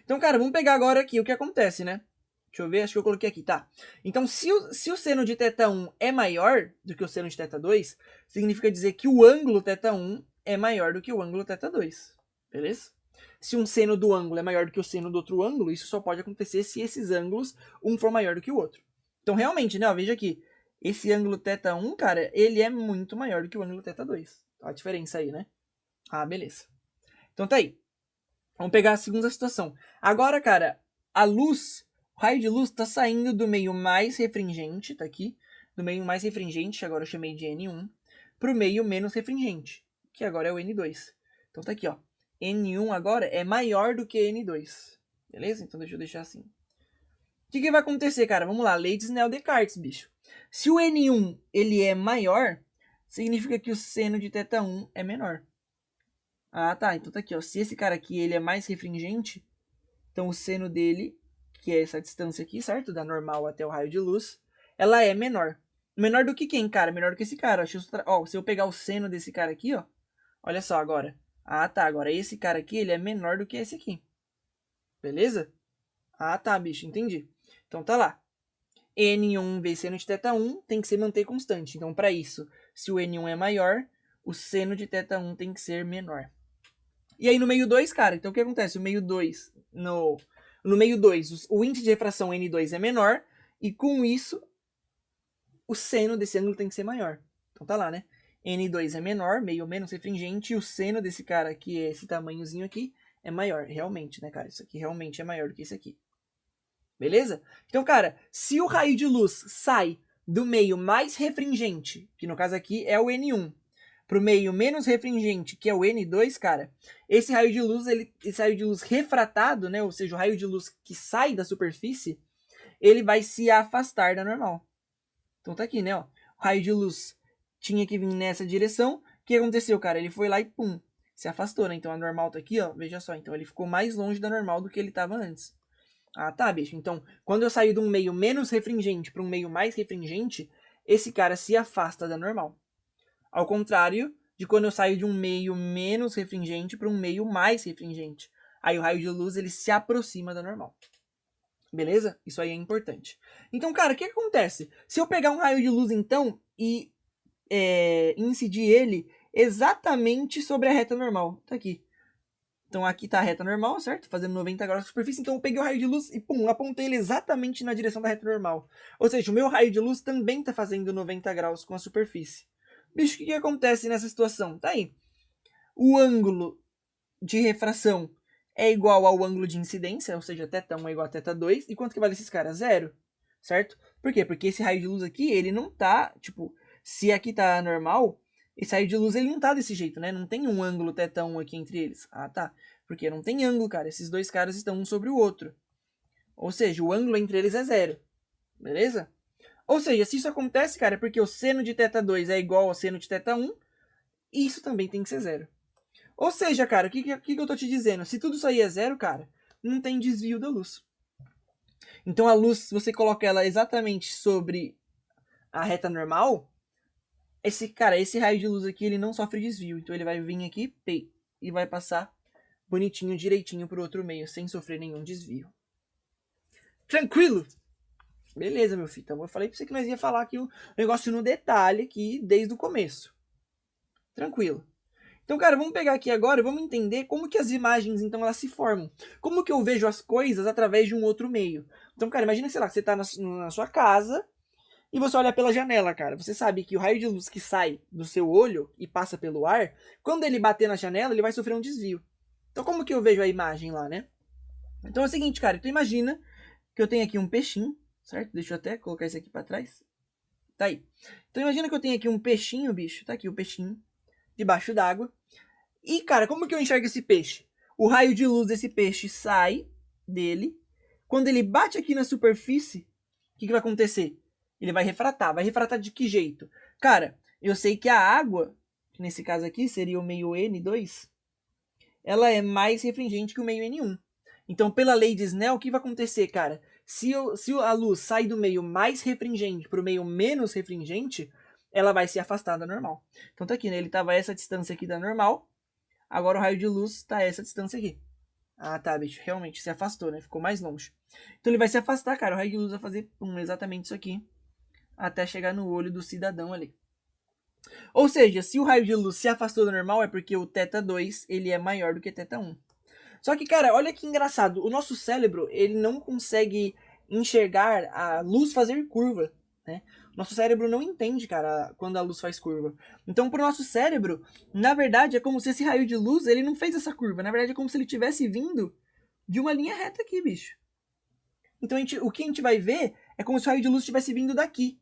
Então, cara, vamos pegar agora aqui o que acontece, né? Deixa eu ver, acho que eu coloquei aqui, tá. Então, se o seno de θ1 é maior do que o seno de θ2, significa dizer que o ângulo θ1 é maior do que o ângulo θ2. Beleza? Se um seno do ângulo é maior do que o seno do outro ângulo, isso só pode acontecer se esses ângulos, um for maior do que o outro. Então, realmente, né, ó, veja aqui. Esse ângulo θ1, cara, ele é muito maior do que o ângulo θ2. Tá a diferença aí, né? Ah, beleza. Então tá aí. Vamos pegar a segunda situação. Agora, cara, a luz, o raio de luz está saindo do meio mais refringente, tá aqui, do meio mais refringente, agora eu chamei de N1, para o meio menos refringente, que agora é o N2. Então tá aqui, ó. N1 agora é maior do que N2. Beleza? Então deixa eu deixar assim. O que vai acontecer, cara? Vamos lá, lei de Snell-Descartes, bicho. Se o N1 ele é maior, significa que o seno de θ1 é menor. Ah, tá. Então tá aqui, ó. Se esse cara aqui ele é mais refringente, então o seno dele, que é essa distância aqui, certo? Da normal até o raio de luz, ela é menor. Menor do que quem, cara? Menor do que esse cara. Ó, se eu pegar o seno desse cara aqui, ó. Olha só agora. Ah, tá. Agora esse cara aqui, ele é menor do que esse aqui. Beleza? Ah, tá, bicho. Entendi. Então tá lá. N1 vezes seno de θ1 tem que se manter constante. Então, para isso, se o N1 é maior, o seno de θ1 tem que ser menor. E aí no meio 2, cara, então o que acontece? O meio 2, no meio 2, o índice de refração N2 é menor, e com isso, o seno desse ângulo tem que ser maior. Então tá lá, né? N2 é menor, meio menos refringente, e o seno desse cara, que é esse tamanhozinho aqui, é maior. Realmente, né, cara? Isso aqui realmente é maior do que esse aqui. Beleza? Então, cara, se o raio de luz sai do meio mais refringente, que no caso aqui é o N1, para o meio menos refringente, que é o N2, cara, esse raio de luz refratado, né, ou seja, o raio de luz que sai da superfície, ele vai se afastar da normal. Então tá aqui, né, ó, o raio de luz tinha que vir nessa direção, o que aconteceu, cara? Ele foi lá e pum, se afastou, né? Então a normal tá aqui, ó, veja só, então ele ficou mais longe da normal do que ele estava antes. Ah, tá, bicho. Então, quando eu saio de um meio menos refringente para um meio mais refringente, esse cara se afasta da normal. Ao contrário de quando eu saio de um meio menos refringente para um meio mais refringente. Aí o raio de luz ele se aproxima da normal. Beleza? Isso aí é importante. Então, cara, o que acontece? Se eu pegar um raio de luz, então, e incidir ele exatamente sobre a reta normal. Tá aqui. Então aqui tá a reta normal, certo? Fazendo 90 graus de superfície. Então eu peguei o raio de luz e pum, apontei ele exatamente na direção da reta normal. Ou seja, o meu raio de luz também tá fazendo 90 graus com a superfície. Bicho, o que acontece nessa situação? Tá aí. O ângulo de refração é igual ao ângulo de incidência, ou seja, θ1 é igual a θ2. E quanto que vale esses caras? Zero. Certo? Por quê? Porque esse raio de luz aqui, ele não tá, tipo, se aqui tá normal, esse raio de luz ele não tá desse jeito, né? Não tem um ângulo θ1 aqui entre eles. Ah, tá. Porque não tem ângulo, cara. Esses dois caras estão um sobre o outro. Ou seja, o ângulo entre eles é zero. Beleza? Ou seja, se isso acontece, cara, é porque o seno de θ2 é igual ao seno de θ1, e isso também tem que ser zero. Ou seja, cara, o que eu tô te dizendo? Se tudo isso aí é zero, cara, não tem desvio da luz. Então a luz, se você coloca ela exatamente sobre a reta normal, esse raio de luz aqui, ele não sofre desvio. Então ele vai vir aqui, e vai passar bonitinho, direitinho pro outro meio, sem sofrer nenhum desvio. Tranquilo? Beleza, meu filho. Então eu falei pra você que nós ia falar aqui o negócio no detalhe aqui, desde o começo. Tranquilo. Então, cara, vamos pegar aqui agora e vamos entender como que as imagens, então, elas se formam. Como que eu vejo as coisas através de um outro meio. Então, cara, imagina, sei lá, que você tá na sua casa e você olha pela janela, cara. Você sabe que o raio de luz que sai do seu olho e passa pelo ar, quando ele bater na janela, ele vai sofrer um desvio. Então, como que eu vejo a imagem lá, né? Então é o seguinte, cara. Então imagina que eu tenho aqui um peixinho, certo? Deixa eu até colocar isso aqui pra trás. Tá aí. Então imagina que eu tenho aqui um peixinho, bicho. Tá aqui o peixinho, debaixo d'água. E, cara, como que eu enxergo esse peixe? O raio de luz desse peixe sai dele. Quando ele bate aqui na superfície, o que vai acontecer? Ele vai refratar. Vai refratar de que jeito? Cara, eu sei que a água, que nesse caso aqui seria o meio N2, ela é mais refringente que o meio N1. Então, pela lei de Snell, o que vai acontecer, cara? Se a luz sai do meio mais refringente para o meio menos refringente, ela vai se afastar da normal. Então tá aqui, né? Ele estava a essa distância aqui da normal. Agora o raio de luz está a essa distância aqui. Ah, tá, bicho. Realmente se afastou, né? Ficou mais longe. Então ele vai se afastar, cara. O raio de luz vai fazer exatamente isso aqui. Até chegar no olho do cidadão ali. Ou seja, se o raio de luz se afastou do normal, é porque o θ2 ele é maior do que θ1. Só que, cara, olha que engraçado. O nosso cérebro, ele não consegue enxergar a luz fazer curva, né? Nosso cérebro não entende, cara, quando a luz faz curva. Então, pro nosso cérebro, na verdade, é como se esse raio de luz, ele não fez essa curva. Na verdade, é como se ele tivesse vindo de uma linha reta aqui, bicho. Então, o que a gente vai ver é como se o raio de luz estivesse vindo daqui.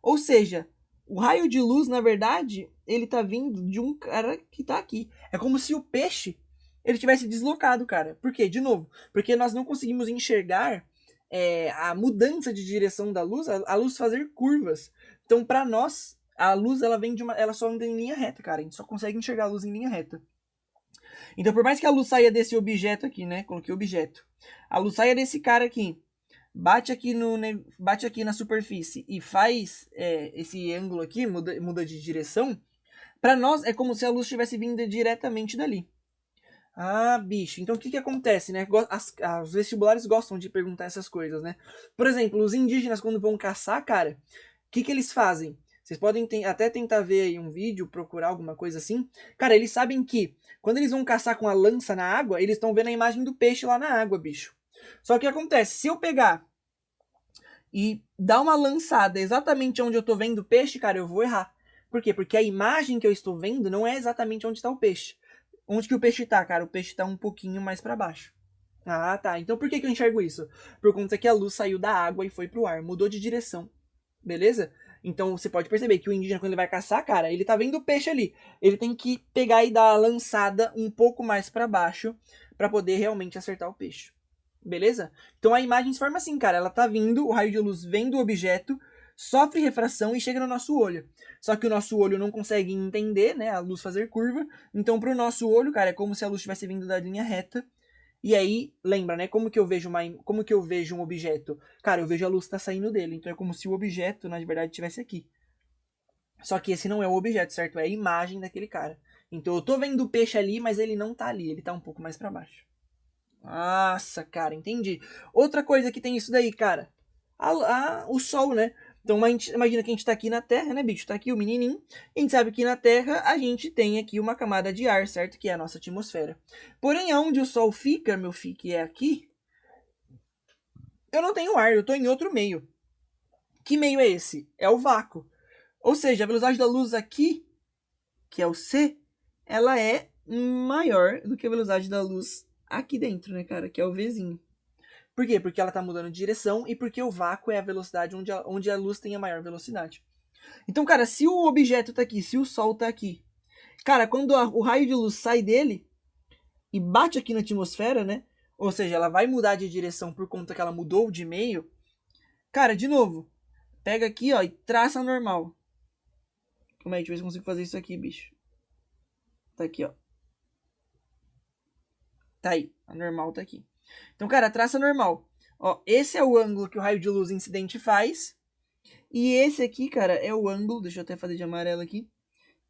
Ou seja, o raio de luz, na verdade, ele tá vindo de um cara que tá aqui. É como se o peixe ele tivesse deslocado, cara. Por quê? De novo, porque nós não conseguimos enxergar a mudança de direção da luz, a luz fazer curvas. Então, para nós, a luz ela vem ela só anda em linha reta, cara. A gente só consegue enxergar a luz em linha reta. Então, por mais que a luz saia desse objeto aqui, né? Coloquei objeto. A luz saia desse cara aqui, bate aqui na superfície e faz esse ângulo aqui, muda de direção, para nós é como se a luz estivesse vindo diretamente dali. Ah, bicho, então o que acontece, né? Os vestibulares gostam de perguntar essas coisas, né? Por exemplo, os indígenas quando vão caçar, cara, o que eles fazem? Vocês podem até tentar ver aí um vídeo, procurar alguma coisa assim. Cara, eles sabem que quando eles vão caçar com a lança na água, eles estão vendo a imagem do peixe lá na água, bicho. Só que o que acontece? Se eu pegar e dar uma lançada exatamente onde eu tô vendo o peixe, cara, eu vou errar. Por quê? Porque a imagem que eu estou vendo não é exatamente onde está o peixe. Onde que o peixe tá, cara? O peixe tá um pouquinho mais para baixo. Ah, tá. Então por que eu enxergo isso? Por conta que a luz saiu da água e foi pro ar, mudou de direção. Beleza? Então você pode perceber que o indígena, quando ele vai caçar, cara, ele tá vendo o peixe ali. Ele tem que pegar e dar a lançada um pouco mais para baixo para poder realmente acertar o peixe. Beleza? Então a imagem se forma assim, cara. Ela tá vindo, o raio de luz vem do objeto, sofre refração e chega no nosso olho. Só que o nosso olho não consegue entender, né, a luz fazer curva. Então pro nosso olho, cara, é como se a luz estivesse vindo da linha reta. E aí, lembra, né? Como que eu vejo um objeto? Cara, eu vejo a luz tá saindo dele. Então é como se o objeto, na verdade, estivesse aqui. Só que esse não é o objeto, certo? É a imagem daquele cara. Então eu tô vendo o peixe ali, mas ele não tá ali, ele tá um pouco mais para baixo. Nossa, cara, entendi. Outra coisa que tem isso daí, cara. O Sol, né? Então imagina que a gente tá aqui na Terra, né, bicho? Tá aqui o menininho. E a gente sabe que na Terra a gente tem aqui uma camada de ar, certo? Que é a nossa atmosfera. Porém, aonde o Sol fica, meu filho, que é aqui, eu não tenho ar, eu tô em outro meio. Que meio é esse? É o vácuo. Ou seja, a velocidade da luz aqui, que é o C, ela é maior do que a velocidade da luz aqui dentro, né, cara? Que é o Vzinho. Por quê? Porque ela está mudando de direção e porque o vácuo é a velocidade onde a luz tem a maior velocidade. Então, cara, se o objeto está aqui, se o Sol está aqui, cara, quando o raio de luz sai dele e bate aqui na atmosfera, né? Ou seja, ela vai mudar de direção por conta que ela mudou de meio. Cara, de novo, pega aqui, ó, e traça normal. Como é? Deixa eu ver se eu consigo fazer isso aqui, bicho. Tá aqui, ó. Tá aí, a normal tá aqui. Então, cara, traça normal. Ó, esse é o ângulo que o raio de luz incidente faz. E esse aqui, cara, é o ângulo. Deixa eu até fazer de amarelo aqui.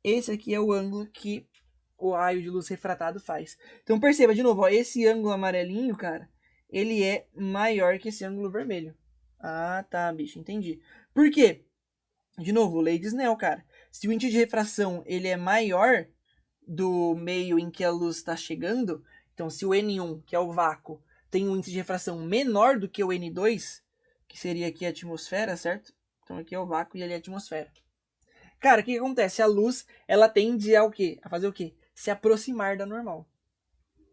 Esse aqui é o ângulo que o raio de luz refratado faz. Então perceba de novo, ó, esse ângulo amarelinho, cara, ele é maior que esse ângulo vermelho. Ah, tá, bicho, entendi. Por quê? De novo, lei de Snell, cara. Se o índice de refração ele é maior do meio em que a luz está chegando, então se o N1, que é o vácuo, tem um índice de refração menor do que o N2, que seria aqui a atmosfera, certo? Então aqui é o vácuo e ali é a atmosfera. Cara, o que acontece? A luz, ela tende a o quê? A fazer o quê? Se aproximar da normal.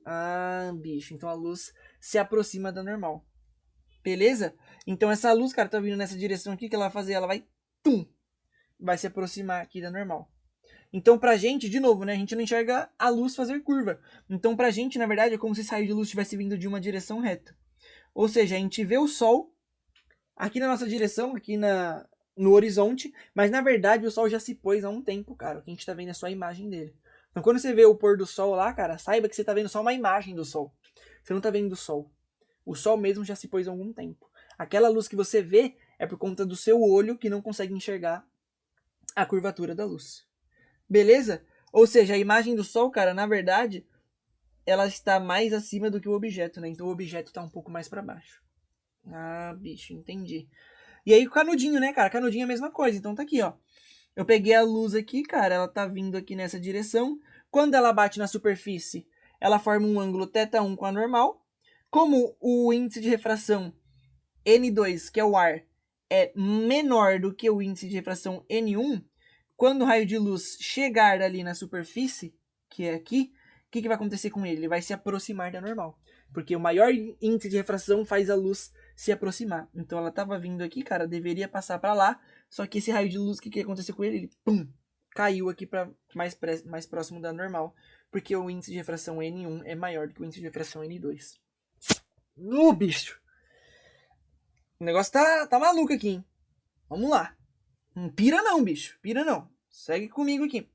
Ah, bicho, então a luz se aproxima da normal. Beleza? Então essa luz, cara, tá vindo nessa direção aqui, que ela vai fazer? Ela vai, tum, vai se aproximar aqui da normal. Então, pra gente, de novo, né? A gente não enxerga a luz fazer curva. Então, pra gente, na verdade, é como se raio de luz estivesse vindo de uma direção reta. Ou seja, a gente vê o Sol aqui na nossa direção, no horizonte, mas na verdade o Sol já se pôs há um tempo, cara. O que a gente tá vendo é só a imagem dele. Então, quando você vê o pôr do Sol lá, cara, saiba que você tá vendo só uma imagem do Sol. Você não tá vendo o Sol. O Sol mesmo já se pôs há algum tempo. Aquela luz que você vê é por conta do seu olho que não consegue enxergar a curvatura da luz. Beleza? Ou seja, a imagem do Sol, cara, na verdade, ela está mais acima do que o objeto, né? Então o objeto está um pouco mais para baixo. Ah, bicho, entendi. E aí o canudinho, né, cara? Canudinho é a mesma coisa. Então tá aqui, ó. Eu peguei a luz aqui, cara. Ela tá vindo aqui nessa direção. Quando ela bate na superfície, ela forma um ângulo θ1 com a normal. Como o índice de refração N2, que é o ar, é menor do que o índice de refração N1, quando o raio de luz chegar ali na superfície, que é aqui, o que vai acontecer com ele? Ele vai se aproximar da normal. Porque o maior índice de refração faz a luz se aproximar. Então ela estava vindo aqui, cara, deveria passar para lá, só que esse raio de luz, o que aconteceu com ele? Ele, pum, caiu aqui para mais próximo da normal, porque o índice de refração N1 é maior do que o índice de refração N2. Bicho! O negócio tá maluco aqui, hein? Vamos lá. Não pira não, bicho. Pira não. Segue comigo aqui.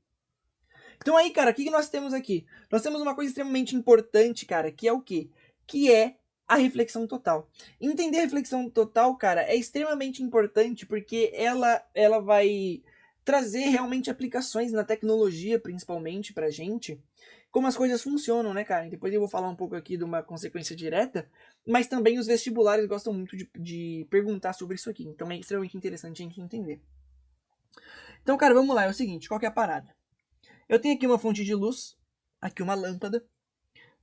Então aí, cara, o que nós temos aqui? Nós temos uma coisa extremamente importante, cara, que é o quê? Que é a reflexão total. Entender a reflexão total, cara, é extremamente importante porque ela vai trazer realmente aplicações na tecnologia, principalmente pra gente, como as coisas funcionam, né, cara? Depois eu vou falar um pouco aqui de uma consequência direta, mas também os vestibulares gostam muito de perguntar sobre isso aqui. Então é extremamente interessante a gente entender. Então, cara, vamos lá. É o seguinte, qual que é a parada? Eu tenho aqui uma fonte de luz, aqui uma lâmpada,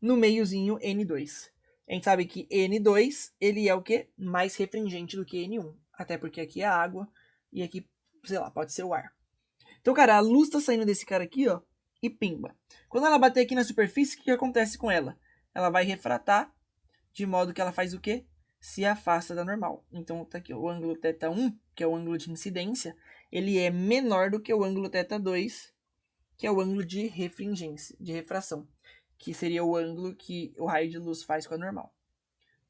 no meiozinho N2. A gente sabe que N2, ele é o quê? Mais refringente do que N1. Até porque aqui é a água e aqui, sei lá, pode ser o ar. Então, cara, a luz tá saindo desse cara aqui, ó, e pimba. Quando ela bater aqui na superfície, o que acontece com ela? Ela vai refratar, de modo que ela faz o quê? Se afasta da normal. Então, tá aqui, ó, o ângulo θ1, que é o ângulo de incidência, ele é menor do que o ângulo θ2, que é o ângulo de refringência, de refração, que seria o ângulo que o raio de luz faz com a normal.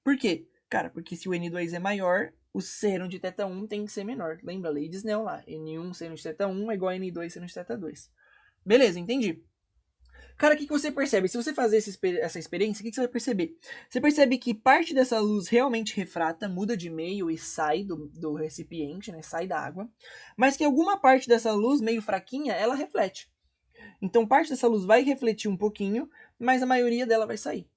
Por quê? Cara, porque se o N2 é maior, o seno de θ1 tem que ser menor. Lembra a lei de Snell lá? N1 seno de θ1 é igual a N2 seno de θ2. Beleza, entendi. Cara, o que você percebe? Se você fazer essa experiência, o que você vai perceber? Você percebe que parte dessa luz realmente refrata, muda de meio e sai do recipiente, né? Sai da água. Mas que alguma parte dessa luz, meio fraquinha, ela reflete. Então parte dessa luz vai refletir um pouquinho, mas a maioria dela vai sair.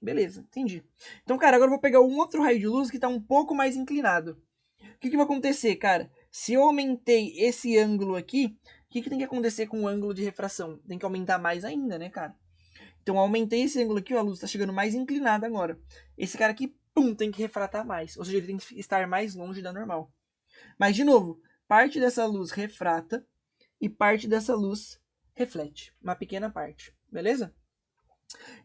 Beleza, entendi. Então, cara, agora eu vou pegar um outro raio de luz que está um pouco mais inclinado. O que vai acontecer, cara? Se eu aumentei esse ângulo aqui, o que tem que acontecer com o ângulo de refração? Tem que aumentar mais ainda, né, cara? Então, eu aumentei esse ângulo aqui, ó, a luz está chegando mais inclinada agora. Esse cara aqui, pum, tem que refratar mais. Ou seja, ele tem que estar mais longe da normal. Mas, de novo, parte dessa luz refrata e parte dessa luz reflete. Uma pequena parte, beleza?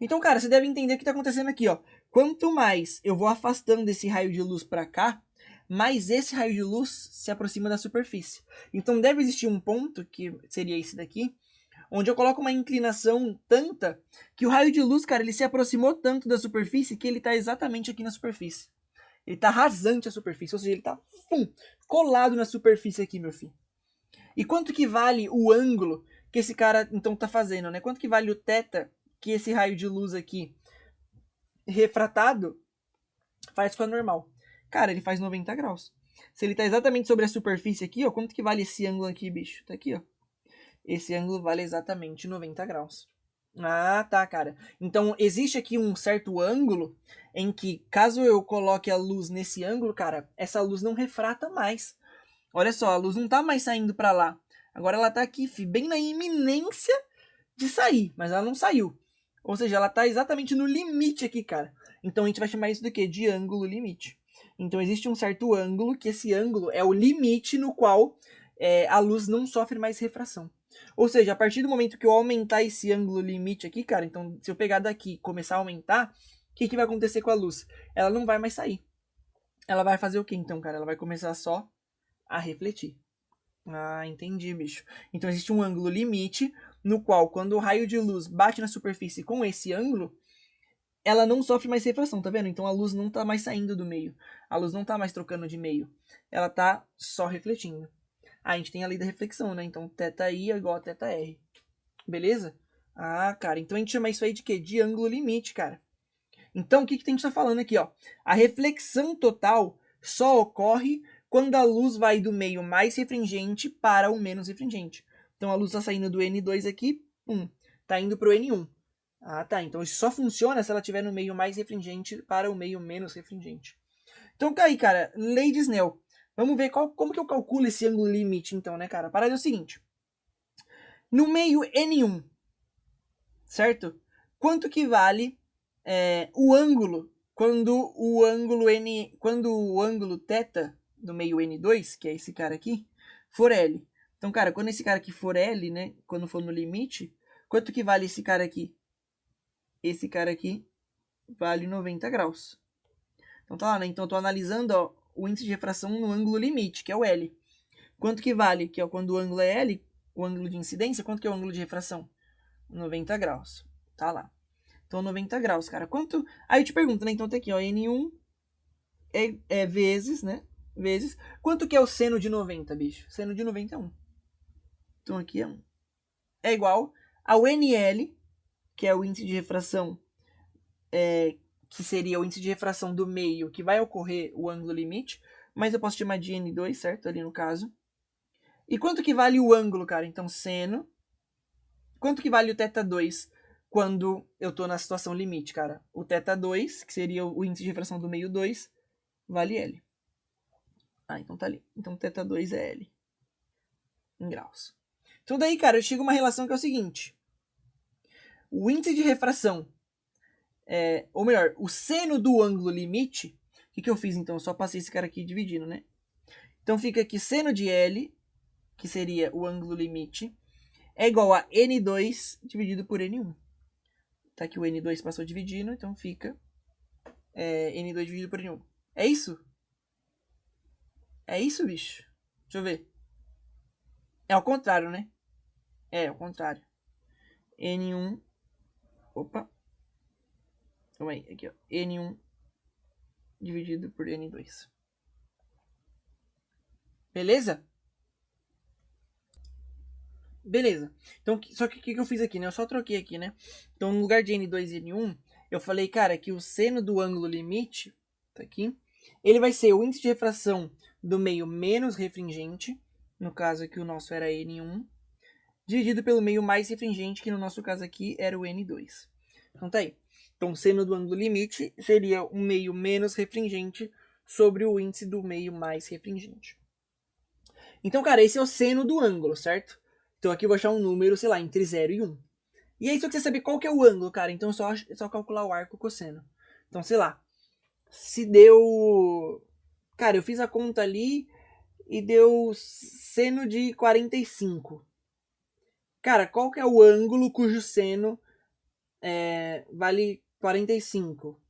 Então, cara, você deve entender o que está acontecendo aqui, ó. Quanto mais eu vou afastando esse raio de luz para cá, mais esse raio de luz se aproxima da superfície. Então, deve existir um ponto, que seria esse daqui, onde eu coloco uma inclinação tanta que o raio de luz, cara, ele se aproximou tanto da superfície que ele está exatamente aqui na superfície. Ele está rasante a superfície, ou seja, ele está colado na superfície aqui, meu filho. E quanto que vale o ângulo que esse cara, então, está fazendo, né? Quanto que vale o θ que esse raio de luz aqui refratado faz com a normal? Cara, ele faz 90 graus. Se ele tá exatamente sobre a superfície aqui, ó, quanto que vale esse ângulo aqui, bicho? Tá aqui, ó. Esse ângulo vale exatamente 90 graus. Ah, tá, cara. Então, existe aqui um certo ângulo em que, caso eu coloque a luz nesse ângulo, cara, essa luz não refrata mais. Olha só, a luz não tá mais saindo para lá. Agora ela tá aqui, bem na iminência de sair, mas ela não saiu. Ou seja, ela tá exatamente no limite aqui, cara. Então a gente vai chamar isso do quê? De ângulo limite. Então existe um certo ângulo, que esse ângulo é o limite no qual a luz não sofre mais refração. Ou seja, a partir do momento que eu aumentar esse ângulo limite aqui, cara, então se eu pegar daqui e começar a aumentar, o que vai acontecer com a luz? Ela não vai mais sair. Ela vai fazer o quê então, cara? Ela vai começar só a refletir. Ah, entendi, bicho. Então existe um ângulo limite no qual, quando o raio de luz bate na superfície com esse ângulo, ela não sofre mais refração, tá vendo? Então a luz não tá mais saindo do meio. A luz não tá mais trocando de meio. Ela tá só refletindo. A gente tem a lei da reflexão, né? Então θI é igual a θR. Beleza? Ah, cara, então a gente chama isso aí de quê? De ângulo limite, cara. Então o que a gente tá falando aqui, ó? A reflexão total só ocorre quando a luz vai do meio mais refringente para o menos refringente. Então a luz está saindo do N2 aqui, tá indo para o N1. Ah, tá. Então isso só funciona se ela estiver no meio mais refringente para o meio menos refringente. Então, aí, cara, lei de Snell. Vamos ver como que eu calculo esse ângulo limite, então, né, cara? A parada é o seguinte. No meio N1, certo? Quanto que vale o ângulo quando o ângulo θ do meio N2, que é esse cara aqui, for L? Então, cara, quando esse cara aqui for L, né, quando for no limite, quanto que vale esse cara aqui? Esse cara aqui vale 90 graus. Então tá lá, né? Então eu tô analisando, ó, o índice de refração no ângulo limite, que é o L. Quanto que vale? Que é quando o ângulo é L, o ângulo de incidência, quanto que é o ângulo de refração? 90 graus. Tá lá. Então 90 graus, cara. Quanto... Aí eu te pergunto, né? Então tem aqui, ó, N1 é vezes, né? Vezes. Quanto que é o seno de 90, bicho? Seno de 90 é 1. Então aqui é 1. É igual ao NL, que é o índice de refração, que seria o índice de refração do meio, que vai ocorrer o ângulo limite, mas eu posso chamar de N2, certo? Ali no caso. E quanto que vale o ângulo, cara? Então, seno. Quanto que vale o θ2 quando eu tô na situação limite, cara? O θ2, que seria o índice de refração do meio 2, vale L. Ah, então tá ali. Então, θ2 é L. Em graus. Então daí, cara, eu chego a uma relação que é o seguinte. O índice de refração, ou melhor, o seno do ângulo limite, o que eu fiz então? Eu só passei esse cara aqui dividindo, né? Então fica aqui seno de L, que seria o ângulo limite, é igual a N2 dividido por N1. Tá aqui o N2 passou dividindo, então fica N2 dividido por N1. É isso? É isso, bicho? Deixa eu ver. É ao contrário, né? É, ao contrário. N1. Opa. Calma aí, aqui ó. N1 dividido por N2. Beleza? Beleza. Então, só que o que eu fiz aqui, né? Eu só troquei aqui, né? Então, no lugar de N2 e N1, eu falei, cara, que o seno do ângulo limite, tá aqui, ele vai ser o índice de refração do meio menos refringente, no caso aqui o nosso era N1, dividido pelo meio mais refringente, que no nosso caso aqui era o N2. Então tá aí. Então, o seno do ângulo limite seria um meio menos refringente sobre o índice do meio mais refringente. Então, cara, esse é o seno do ângulo, certo? Então aqui eu vou achar um número, sei lá, entre 0 e 1. E aí, se você saber qual que é o ângulo, cara, então é só calcular o arco cosseno. Então, sei lá, se deu... Cara, eu fiz a conta ali e deu seno de 45. Cara, qual que é o ângulo cujo seno vale 45?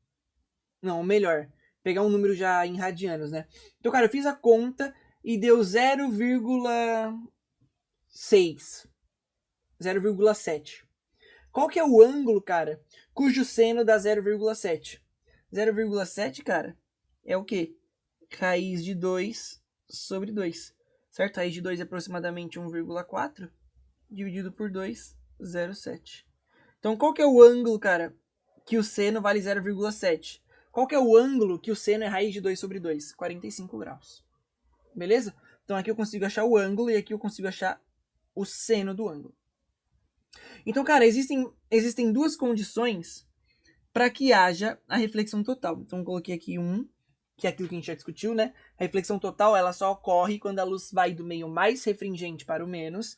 Não, melhor, pegar um número já em radianos, né? Então, cara, eu fiz a conta e deu 0,6. 0,7. Qual que é o ângulo, cara, cujo seno dá 0,7? 0,7, cara, é o quê? Raiz de 2 sobre 2. Certo? Raiz de 2 é aproximadamente 1,4. Dividido por 2, 0,7. Então, qual que é o ângulo, cara, que o seno vale 0,7? Qual que é o ângulo que o seno é raiz de 2 sobre 2? 45 graus. Beleza? Então, aqui eu consigo achar o ângulo e aqui eu consigo achar o seno do ângulo. Então, cara, existem duas condições para que haja a reflexão total. Então, eu coloquei aqui que é aquilo que a gente já discutiu, né? A reflexão total, ela só ocorre quando a luz vai do meio mais refringente para o menos.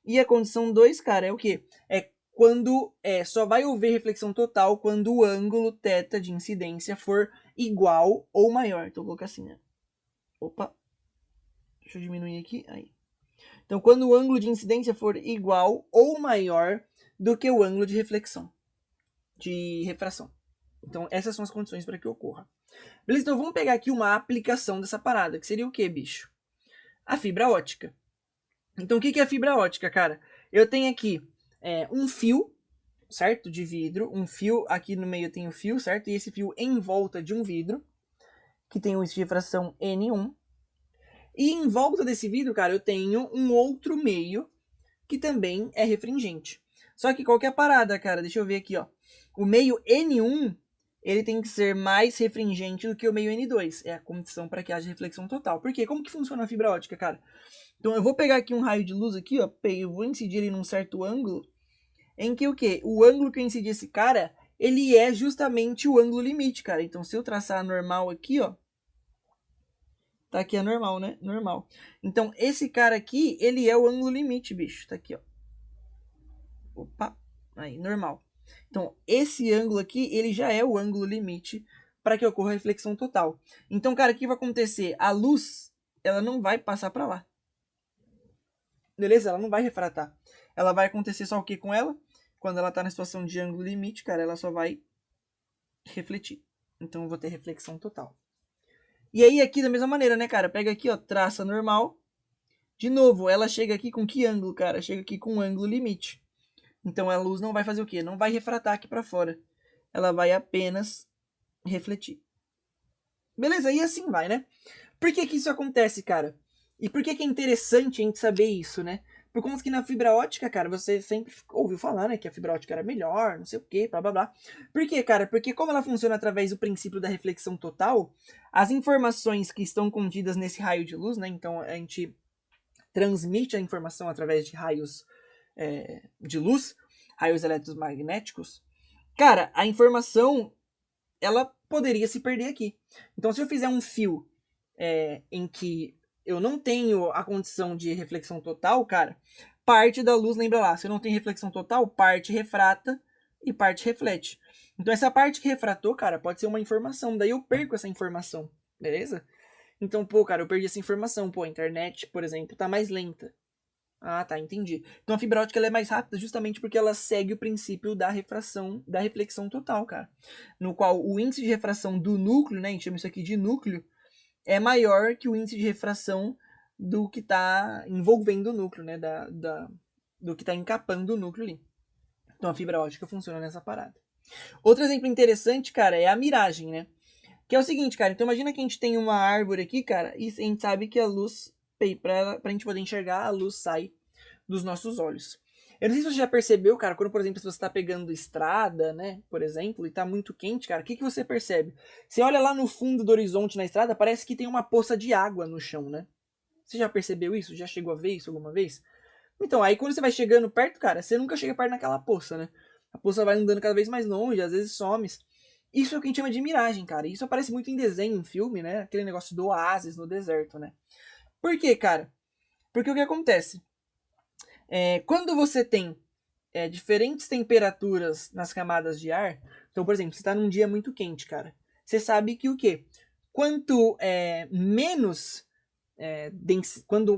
E a condição 2, cara, é o quê? É quando só vai haver reflexão total quando o ângulo θ de incidência for igual ou maior. Então, eu vou colocar assim, né? Opa. Deixa eu diminuir aqui. Aí. Então, quando o ângulo de incidência for igual ou maior do que o ângulo de reflexão, de refração. Então, essas são as condições para que ocorra. Beleza? Então, vamos pegar aqui uma aplicação dessa parada, que seria o quê, bicho? A fibra ótica. Então, o que é a fibra ótica, cara? Eu tenho aqui um fio, certo? De vidro. Um fio, aqui no meio tem o fio, certo? E esse fio em volta de um vidro, que tem um índice de refração N1. E em volta desse vidro, cara, eu tenho um outro meio, que também é refringente. Só que qual que é a parada, cara? Deixa eu ver aqui, ó. O meio N1, ele tem que ser mais refringente do que o meio N2. É a condição para que haja reflexão total. Por quê? Como que funciona a fibra ótica, cara? Então eu vou pegar aqui um raio de luz aqui, ó. Eu vou incidir ele num certo ângulo. em que o quê? O ângulo que incide esse cara, ele é justamente o ângulo limite, cara. Então, se eu traçar a normal aqui, ó, tá aqui a normal, né? Normal. Então, esse cara aqui, ele é o ângulo limite, bicho. Tá aqui, ó. Opa, aí, normal. Então, esse ângulo aqui, ele já é o ângulo limite para que ocorra a reflexão total. Então, cara, o que vai acontecer? A luz, ela não vai passar para lá. Beleza? Ela não vai refratar. Ela vai acontecer só o que com ela? Quando ela tá na situação de ângulo limite, cara, ela só vai refletir. Então, eu vou ter reflexão total. E aí, aqui da mesma maneira, né, cara? Pega aqui, ó, traça normal. De novo, ela chega aqui com que ângulo, cara? Chega aqui com ângulo limite. Então a luz não vai fazer o quê? Não vai refratar aqui para fora. Ela vai apenas refletir. Beleza? E assim vai, né? Por que que isso acontece, cara? E por que que é interessante a gente saber isso, né? Por conta que na fibra ótica, cara, você sempre ouviu falar, né? Que a fibra ótica era melhor, não sei o quê, blá blá blá. Por quê, cara? Porque como ela funciona através do princípio da reflexão total, as informações que estão contidas nesse raio de luz, né? Então a gente transmite a informação através de raios de luz, raios eletromagnéticos, cara, a informação ela poderia se perder aqui. Então, se eu fizer um fio em que eu não tenho a condição de reflexão total, cara, parte da luz, lembra lá, se eu não tenho reflexão total, parte refrata e parte reflete. Então, essa parte que refratou, cara, pode ser uma informação, daí eu perco essa informação, beleza? Então, pô, cara, eu perdi essa informação, pô, a internet, por exemplo, tá mais lenta. Ah, tá, entendi. Então a fibra ótica ela é mais rápida justamente porque ela segue o princípio da refração, da reflexão total, cara. No qual o índice de refração do núcleo, né, a gente chama isso aqui de núcleo, é maior que o índice de refração do que está envolvendo o núcleo, né, do que está encapando o núcleo ali. Então a fibra ótica funciona nessa parada. Outro exemplo interessante, cara, é a miragem, né? Que é o seguinte, cara, então imagina que a gente tem uma árvore aqui, cara, e a gente sabe que a luz, pra gente poder enxergar, a luz sai dos nossos olhos. Eu não sei se você já percebeu, cara, quando, por exemplo, se você tá pegando estrada, né, por exemplo, e tá muito quente, cara, o que, que você percebe? Você olha lá no fundo do horizonte na estrada, parece que tem uma poça de água no chão, né? Você já percebeu isso? Já chegou a ver isso alguma vez? Então, aí quando você vai chegando perto, cara, você nunca chega perto naquela poça, né? A poça vai andando cada vez mais longe, às vezes some. Isso é o que a gente chama de miragem, cara. Isso aparece muito em desenho, em filme, né? Aquele negócio do oásis no deserto, né? Por quê, cara? Porque o que acontece? Quando você tem diferentes temperaturas nas camadas de ar, então, por exemplo, você está num dia muito quente, cara. Você sabe que o quê? Quanto menos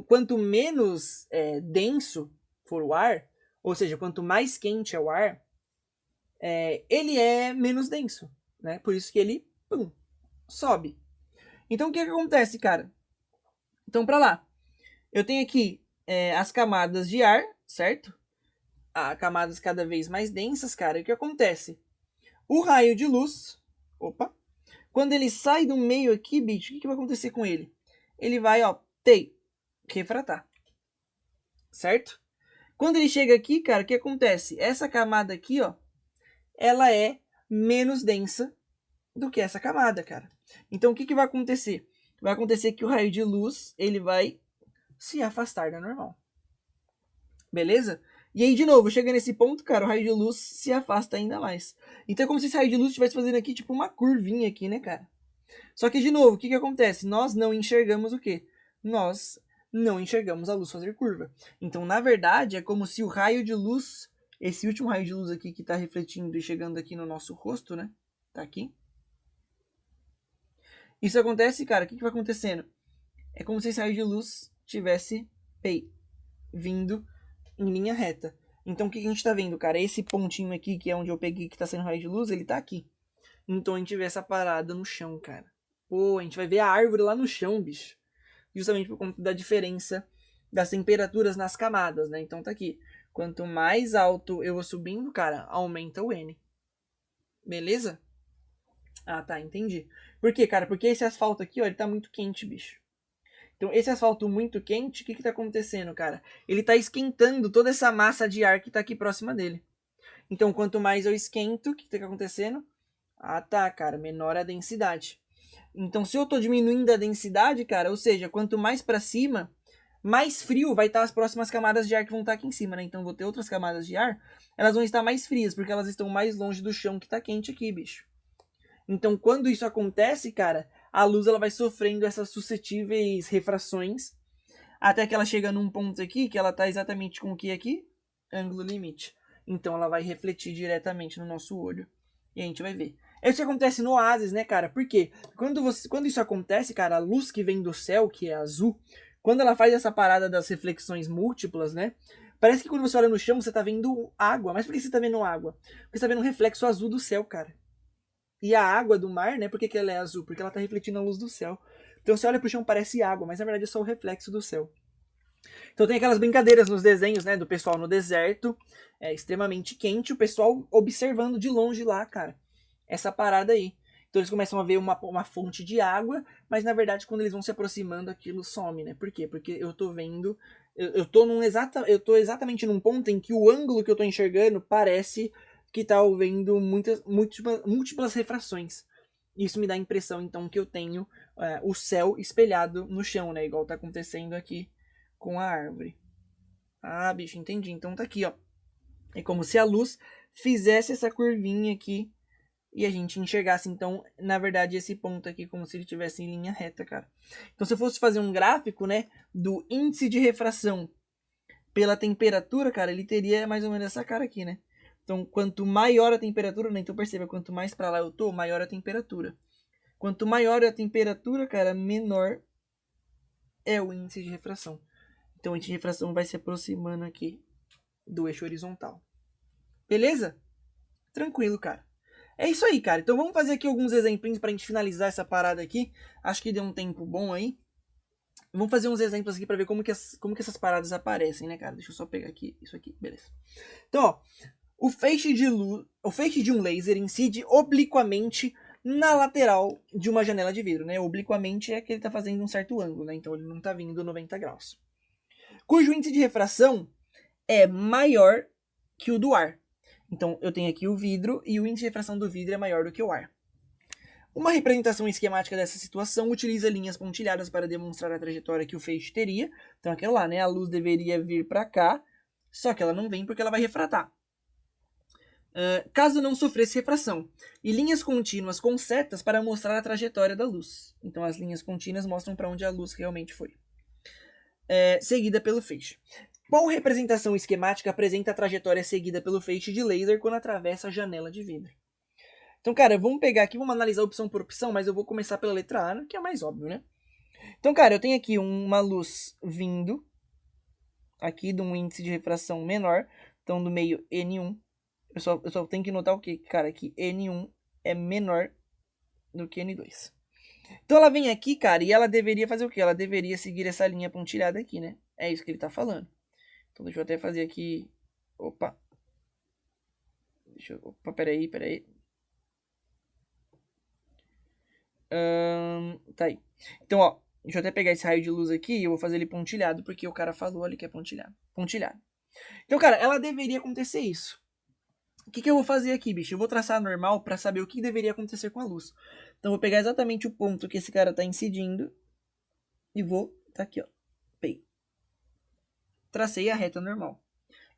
quanto menos denso for o ar, ou seja, quanto mais quente é o ar, ele é menos denso, né? Por isso que ele sobe. Então o que acontece, cara? Então para lá, eu tenho aqui as camadas de ar, certo? Camadas cada vez mais densas, cara. E o que acontece? O raio de luz, opa, quando ele sai do meio aqui, bicho, o que vai acontecer com ele? Ele vai, ó, refratar, certo? Quando ele chega aqui, cara, o que acontece? Essa camada aqui, ó, ela é menos densa do que essa camada, cara. Então, o que vai acontecer? Vai acontecer que o raio de luz, ele vai se afastar da normal. Beleza? E aí, de novo, chega nesse ponto, cara, o raio de luz se afasta ainda mais. Então é como se esse raio de luz estivesse fazendo aqui, tipo, uma curvinha aqui, né, cara? Só que, de novo, o que acontece? Nós não enxergamos o quê? Nós não enxergamos a luz fazer curva. Então, na verdade, é como se o raio de luz, esse último raio de luz aqui que tá refletindo e chegando aqui no nosso rosto, né? Tá aqui. Isso acontece, cara, o que vai acontecendo? É como se esse raio de luz tivesse vindo em linha reta. Então o que a gente tá vendo, cara? Esse pontinho aqui, que é onde eu peguei que tá sendo raio de luz, ele tá aqui. Então a gente vê essa parada no chão, cara. Pô, a gente vai ver a árvore lá no chão, bicho. Justamente por conta da diferença das temperaturas nas camadas, né? Então tá aqui. Quanto mais alto eu vou subindo, cara, aumenta o N. Beleza? Ah, tá, entendi. Por quê, cara? Porque esse asfalto aqui, ó, ele tá muito quente, bicho. Então, esse asfalto muito quente, o que tá acontecendo, cara? Ele tá esquentando toda essa massa de ar que tá aqui próxima dele. Então, quanto mais eu esquento, o que tá acontecendo? Ah, tá, cara, menor a densidade. Então, se eu tô diminuindo a densidade, cara, ou seja, quanto mais para cima, mais frio vai estar as próximas camadas de ar que vão estar aqui em cima, né? Então vou ter outras camadas de ar, elas vão estar mais frias, porque elas estão mais longe do chão que tá quente aqui, bicho. Então quando isso acontece, cara, a luz ela vai sofrendo essas suscetíveis refrações, até que ela chega num ponto aqui, que ela tá exatamente com o que aqui? Ângulo limite. Então ela vai refletir diretamente no nosso olho. E a gente vai ver. É isso que acontece no oásis, né, cara? Por quê? Quando isso acontece, cara, a luz que vem do céu, que é azul, quando ela faz essa parada das reflexões múltiplas, né? Parece que quando você olha no chão, você tá vendo água. Mas por que você tá vendo água? Porque você tá vendo um reflexo azul do céu, cara. E a água do mar, né? Por que ela é azul? Porque ela tá refletindo a luz do céu. Então você olha pro chão, parece água, mas na verdade é só o reflexo do céu. Então tem aquelas brincadeiras nos desenhos, né? Do pessoal no deserto, extremamente quente, o pessoal observando de longe lá, cara. Essa parada aí. Então eles começam a ver uma fonte de água, mas na verdade quando eles vão se aproximando aquilo some, né? Por quê? Porque eu tô vendo, eu tô exatamente num ponto em que o ângulo que eu tô enxergando parece que tá vendo múltiplas refrações. Isso me dá a impressão então que eu tenho o céu espelhado no chão, né? Igual tá acontecendo aqui com a árvore. Ah, bicho, entendi. Então tá aqui, ó. É como se a luz fizesse essa curvinha aqui e a gente enxergasse, então, na verdade, esse ponto aqui como se ele estivesse em linha reta, cara. Então, se eu fosse fazer um gráfico, né, do índice de refração pela temperatura, cara, ele teria mais ou menos essa cara aqui, né? Então, quanto maior a temperatura, né, então perceba, quanto mais para lá eu tô, maior a temperatura. Quanto maior a temperatura, cara, menor é o índice de refração. Então, a índice de refração vai se aproximando aqui do eixo horizontal. Beleza? Tranquilo, cara. É isso aí, cara. Então vamos fazer aqui alguns exemplinhos pra gente finalizar essa parada aqui. Acho que deu um tempo bom aí. Vamos fazer uns exemplos aqui pra ver como que essas paradas aparecem, né, cara? Deixa eu só pegar aqui isso aqui. Beleza. Então, ó, o feixe de um laser incide obliquamente na lateral de uma janela de vidro, né? Obliquamente é que ele tá fazendo um certo ângulo, né? Então ele não tá vindo 90 graus. Cujo índice de refração é maior que o do ar. Então, eu tenho aqui o vidro e o índice de refração do vidro é maior do que o ar. Uma representação esquemática dessa situação utiliza linhas pontilhadas para demonstrar a trajetória que o feixe teria. Então, aquela lá, né? A luz deveria vir para cá, só que ela não vem porque ela vai refratar. Caso não sofresse refração. E linhas contínuas com setas para mostrar a trajetória da luz. Então, as linhas contínuas mostram para onde a luz realmente foi. Seguida pelo feixe. Qual representação esquemática apresenta a trajetória seguida pelo feixe de laser quando atravessa a janela de vidro? Então, cara, vamos pegar aqui, vamos analisar opção por opção, mas eu vou começar pela letra A, que é a mais óbvio, né? Então, cara, eu tenho aqui uma luz vindo aqui de um índice de refração menor, então do meio N1. Eu só tenho que notar o que, cara, que N1 é menor do que N2. Então ela vem aqui, cara, e ela deveria fazer o quê? Ela deveria seguir essa linha pontilhada aqui, né? É isso que ele tá falando. Então deixa eu até fazer aqui. Opa. Opa, peraí. Tá aí. Então, ó. Deixa eu até pegar esse raio de luz aqui e eu vou fazer ele pontilhado, porque o cara falou ali que é pontilhado. Pontilhado. Então, cara, ela deveria acontecer isso. O que eu vou fazer aqui, bicho? Eu vou traçar normal pra saber o que deveria acontecer com a luz. Então, eu vou pegar exatamente o ponto que esse cara tá incidindo e vou... Tá aqui, ó. Tracei a reta normal.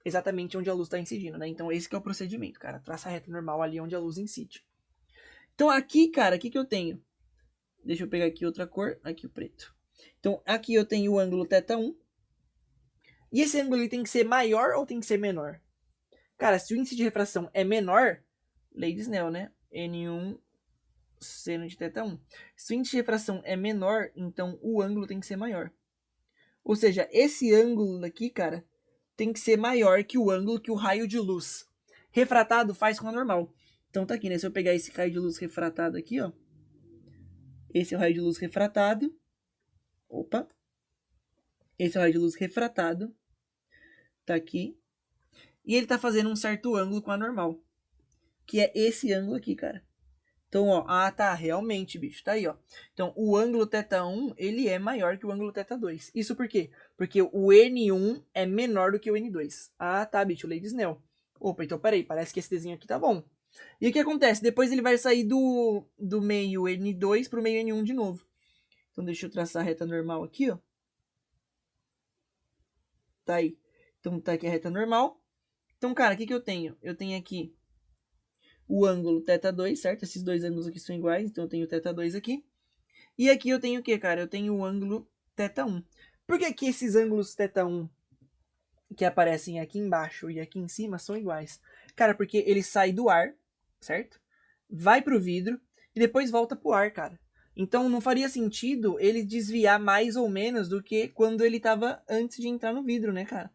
Exatamente onde a luz está incidindo, né? Então esse que é o procedimento, cara. Traça a reta normal ali onde a luz incide. Então aqui, cara, o que eu tenho? Deixa eu pegar aqui outra cor. Aqui o preto. Então aqui eu tenho o ângulo θ1. E esse ângulo ele tem que ser maior ou tem que ser menor? Cara, se o índice de refração é menor, lei de Snell, né? N1 seno de θ1. Se o índice de refração é menor, então o ângulo tem que ser maior. Ou seja, esse ângulo aqui, cara, tem que ser maior que o ângulo que o raio de luz refratado faz com a normal. Então tá aqui, né? Se eu pegar esse raio de luz refratado aqui, ó. Esse é o raio de luz refratado. Opa. Esse é o raio de luz refratado. Tá aqui. E ele tá fazendo um certo ângulo com a normal. Que é esse ângulo aqui, cara. Então, ó. Ah, tá. Realmente, bicho. Tá aí, ó. Então, o ângulo θ1, ele é maior que o ângulo θ2. Isso por quê? Porque o N1 é menor do que o N2. Ah, tá, bicho. Lei de Snell. Opa, então peraí. Parece que esse desenho aqui tá bom. E o que acontece? Depois ele vai sair do meio N2 pro meio N1 de novo. Então, deixa eu traçar a reta normal aqui, ó. Tá aí. Então tá aqui a reta normal. Então, cara, o que eu tenho? Eu tenho aqui o ângulo θ2, certo? Esses dois ângulos aqui são iguais, então eu tenho θ2 aqui. E aqui eu tenho o que, cara? Eu tenho o ângulo θ1. Por que que esses ângulos θ1 que aparecem aqui embaixo e aqui em cima são iguais? Cara, porque ele sai do ar, certo? Vai pro vidro e depois volta pro ar, cara. Então não faria sentido ele desviar mais ou menos do que quando ele estava antes de entrar no vidro, né, cara?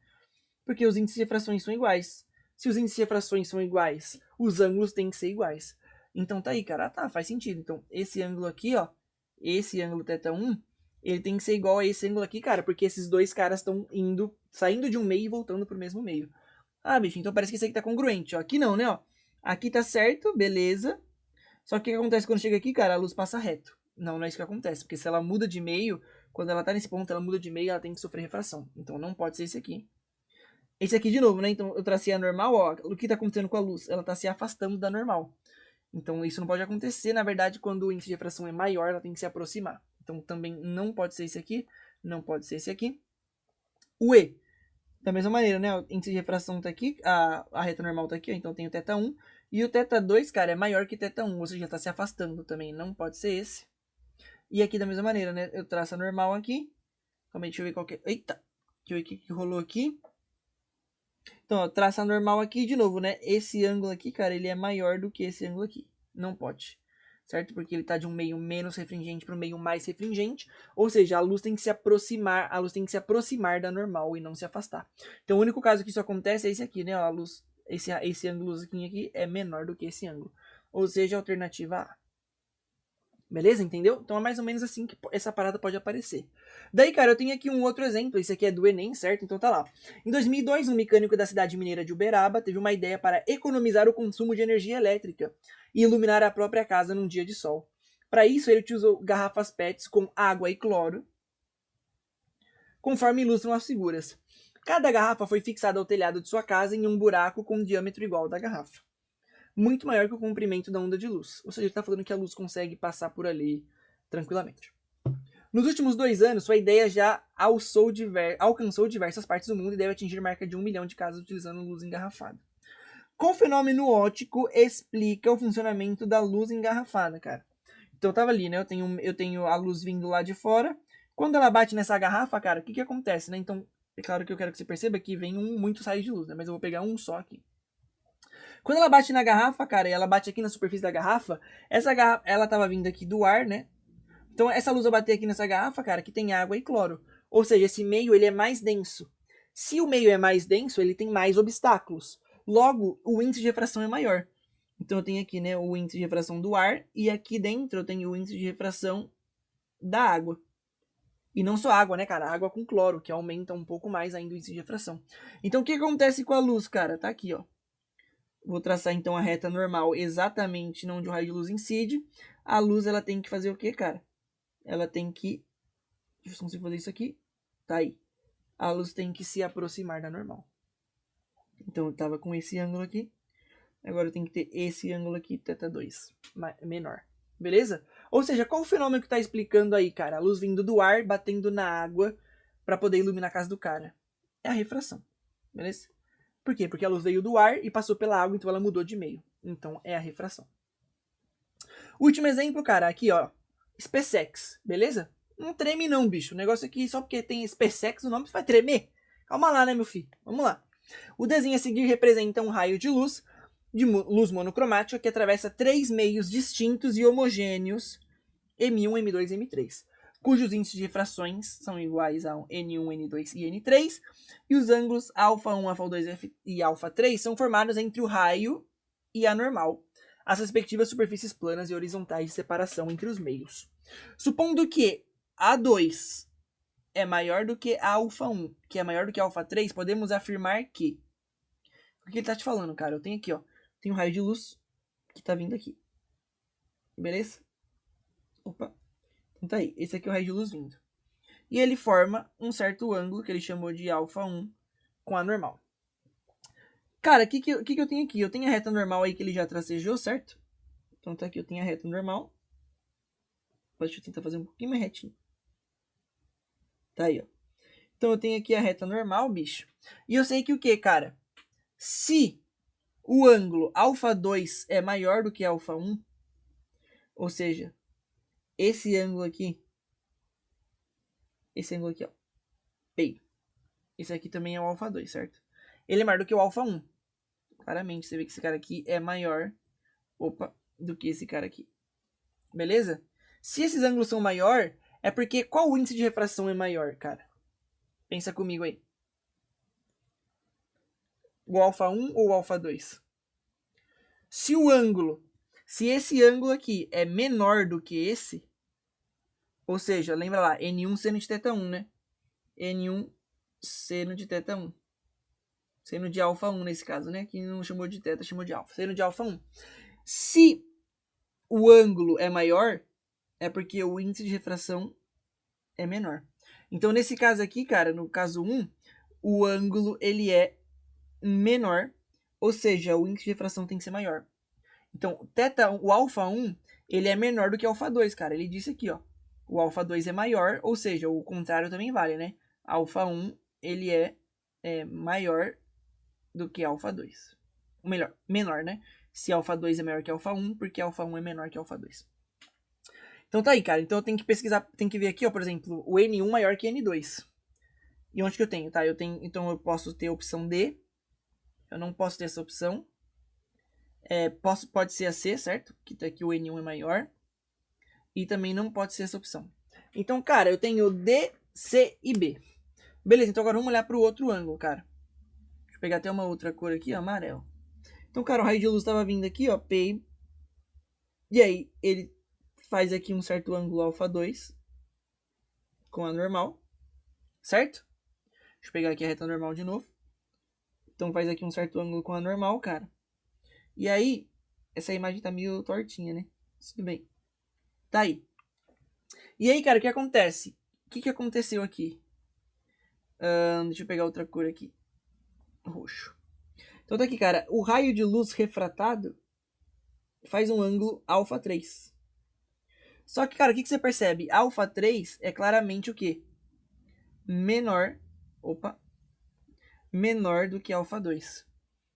Porque os índices de refrações são iguais. Se os índices de refrações são iguais, os ângulos têm que ser iguais. Então tá aí, cara. Ah, tá, faz sentido. Então esse ângulo aqui, ó, esse ângulo θ1, ele tem que ser igual a esse ângulo aqui, cara, porque esses dois caras estão saindo de um meio e voltando pro mesmo meio. Ah, bicho, então parece que esse aqui tá congruente, ó. Aqui não, né, ó. Aqui tá certo, beleza. Só que o que acontece quando chega aqui, cara? A luz passa reto. Não, não é isso que acontece, porque se ela muda de meio, quando ela tá nesse ponto, ela muda de meio, ela tem que sofrer refração. Então não pode ser esse aqui. Esse aqui de novo, né? Então eu tracei a normal, ó. O que tá acontecendo com a luz? Ela tá se afastando da normal. Então isso não pode acontecer. Na verdade, quando o índice de refração é maior, ela tem que se aproximar. Então também não pode ser esse aqui, não pode ser esse aqui. O E, da mesma maneira, né? O índice de refração tá aqui, a reta normal tá aqui, ó, então tem o θ1. E o θ2, cara, é maior que θ1, ou seja, tá se afastando também, não pode ser esse. E aqui da mesma maneira, né? Eu traço a normal aqui. Calma aí, deixa eu ver qual que é. Eita! Deixa eu ver o que rolou aqui. Então, ó, traça a normal aqui de novo, né? Esse ângulo aqui, cara, ele é maior do que esse ângulo aqui. Não pode. Certo? Porque ele tá de um meio menos refringente para um meio mais refringente. Ou seja, a luz tem que se aproximar da normal e não se afastar. Então, o único caso que isso acontece é esse aqui, né? A luz, esse ângulozinho aqui é menor do que esse ângulo. Ou seja, a alternativa A. Beleza? Entendeu? Então é mais ou menos assim que essa parada pode aparecer. Daí, cara, eu tenho aqui um outro exemplo. Esse aqui é do Enem, certo? Então tá lá. Em 2002, um mecânico da cidade mineira de Uberaba teve uma ideia para economizar o consumo de energia elétrica e iluminar a própria casa num dia de sol. Para isso, ele utilizou garrafas PETs com água e cloro, conforme ilustram as figuras. Cada garrafa foi fixada ao telhado de sua casa em um buraco com um diâmetro igual ao da garrafa, muito maior que o comprimento da onda de luz. Ou seja, ele está falando que a luz consegue passar por ali tranquilamente. Nos últimos 2 anos, sua ideia já alcançou diversas partes do mundo e deve atingir marca de 1 milhão de casas utilizando luz engarrafada. Qual fenômeno óptico explica o funcionamento da luz engarrafada, cara? Então eu tava ali, né? Eu tenho a luz vindo lá de fora. Quando ela bate nessa garrafa, cara, o que acontece, né? Então, é claro que eu quero que você perceba que vem muito raio de luz, né? Mas eu vou pegar um só aqui. Quando ela bate na garrafa, cara, e ela bate aqui na superfície da garrafa, essa garrafa, ela tava vindo aqui do ar, né? Então essa luz vai bater aqui nessa garrafa, cara, que tem água e cloro. Ou seja, esse meio ele é mais denso. Se o meio é mais denso, ele tem mais obstáculos. Logo, o índice de refração é maior. Então eu tenho aqui, né, o índice de refração do ar e aqui dentro eu tenho o índice de refração da água. E não só água, né, cara? Água com cloro, que aumenta um pouco mais ainda o índice de refração. Então o que acontece com a luz, cara? Tá aqui, ó. Vou traçar então a reta normal exatamente onde o raio de luz incide. A luz ela tem que fazer o que, cara? Ela tem que... Deixa eu ver se consigo fazer isso aqui. Tá aí. A luz tem que se aproximar da normal. Então eu tava com esse ângulo aqui. Agora eu tenho que ter esse ângulo aqui, θ2, menor. Beleza? Ou seja, qual o fenômeno que tá explicando aí, cara? A luz vindo do ar, batendo na água para poder iluminar a casa do cara. É a refração. Beleza? Por quê? Porque a luz veio do ar e passou pela água, então ela mudou de meio. Então é a refração. Último exemplo, cara, aqui, ó. SpaceX, beleza? Não treme não, bicho. O negócio aqui, só porque tem SpaceX no nome, você vai tremer? Calma lá, né, meu filho? Vamos lá. O desenho a seguir representa um raio de luz monocromática que atravessa 3 meios distintos e homogêneos, M1, M2 e M3, cujos índices de refrações são iguais a N1, N2 e N3, e os ângulos α1, α2 e α3 são formados entre o raio e a normal, as respectivas superfícies planas e horizontais de separação entre os meios. Supondo que A2 é maior do que a α1, que é maior do que a α3, podemos afirmar que... O que ele tá te falando, cara? Eu tenho aqui, ó. Tem um raio de luz que tá vindo aqui. Beleza? Opa. Então tá aí. Esse aqui é o raio de luz vindo. E ele forma um certo ângulo que ele chamou de α1 com a normal. Cara, o que eu tenho aqui? Eu tenho a reta normal aí que ele já tracejou, certo? Então tá aqui, eu tenho a reta normal. Deixa eu tentar fazer um pouquinho mais retinho. Tá aí, ó. Então eu tenho aqui a reta normal, bicho. E eu sei que o que, cara? Se o ângulo α2 é maior do que α1, ou seja, esse ângulo aqui, ó, P. Esse aqui também é o α2, certo? Ele é maior do que o α1. Claramente, você vê que esse cara aqui é maior, do que esse cara aqui. Beleza? Se esses ângulos são maior, é porque qual o índice de refração é maior, cara? Pensa comigo aí. O α1 ou o α2? Se esse ângulo aqui é menor do que esse, ou seja, lembra lá, N1 seno de θ1, né? N1 seno de θ1. Seno de α1 nesse caso, né? Que não chamou de θ, chamou de alfa. Seno de α1. Se o ângulo é maior, é porque o índice de refração é menor. Então, nesse caso aqui, cara, no caso 1, o ângulo ele é menor, ou seja, o índice de refração tem que ser maior. Então, o α1, ele é menor do que o α2, cara. Ele disse aqui, ó. O α2 é maior, ou seja, o contrário também vale, né? α1, ele é maior do que α2. Ou melhor, menor, né? Se α2 é maior que α1, porque α1 é menor que α2. Então tá aí, cara. Então eu tenho que pesquisar, tem que ver aqui, ó, por exemplo, o N1 maior que N2. E onde que eu tenho, tá? Então eu posso ter a opção D. Eu não posso ter essa opção. Pode ser a C, certo? Que tá aqui o N1 é maior. E também não pode ser essa opção. Então, cara, eu tenho D, C e B. Beleza, então agora vamos olhar para o outro ângulo, cara. Deixa eu pegar até uma outra cor aqui, ó, amarelo. Então, cara, o raio de luz estava vindo aqui, ó, P. E aí, ele faz aqui um certo ângulo α2 com a normal, certo? Deixa eu pegar aqui a reta normal de novo. Então faz aqui um certo ângulo com a normal, cara. E aí, essa imagem tá meio tortinha, né? Tudo bem. Tá aí. E aí, cara, o que acontece? O que aconteceu aqui? Deixa eu pegar outra cor aqui. Roxo. Então tá aqui, cara. O raio de luz refratado faz um ângulo α3. Só que, cara, o que você percebe? α3 é claramente o quê? Menor do que α2.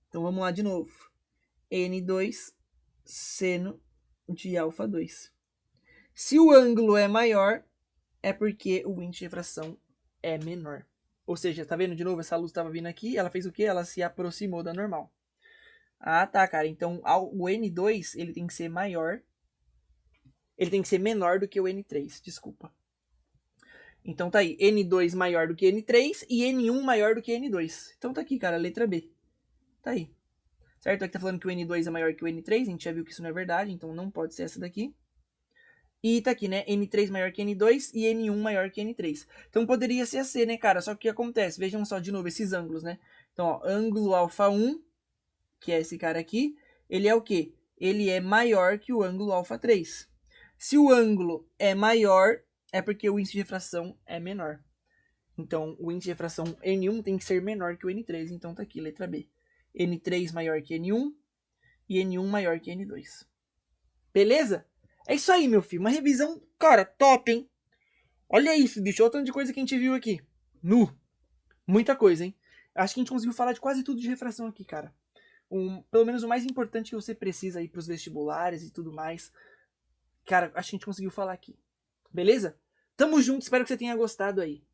Então vamos lá de novo. N2 seno de α2. Se o ângulo é maior, é porque o índice de refração é menor. Ou seja, tá vendo de novo? Essa luz estava vindo aqui, ela fez o quê? Ela se aproximou da normal. Ah, tá, cara. Então o N2 ele tem que ser maior. Ele tem que ser menor do que o N3, desculpa. Então tá aí, N2 maior do que N3 e N1 maior do que N2. Então tá aqui, cara, letra B. Tá aí. Certo? Aqui tá falando que o N2 é maior que o N3, a gente já viu que isso não é verdade, então não pode ser essa daqui. E tá aqui, né? N3 maior que N2 e N1 maior que N3. Então poderia ser a C, né, cara? Só que o que acontece? Vejam só de novo esses ângulos, né? Então, ó, ângulo α1, que é esse cara aqui, ele é o quê? Ele é maior que o ângulo α3. Se o ângulo é maior, é porque o índice de refração é menor. Então, o índice de refração N1 tem que ser menor que o N3. Então, tá aqui, letra B. N3 maior que N1 e N1 maior que N2. Beleza? É isso aí, meu filho. Uma revisão, cara, top, hein? Olha isso, bicho. Olha o tanto de coisa que a gente viu aqui. Muita coisa, hein? Acho que a gente conseguiu falar de quase tudo de refração aqui, cara. Pelo menos o mais importante que você precisa aí pros vestibulares e tudo mais. Cara, acho que a gente conseguiu falar aqui. Beleza? Tamo junto, espero que você tenha gostado aí.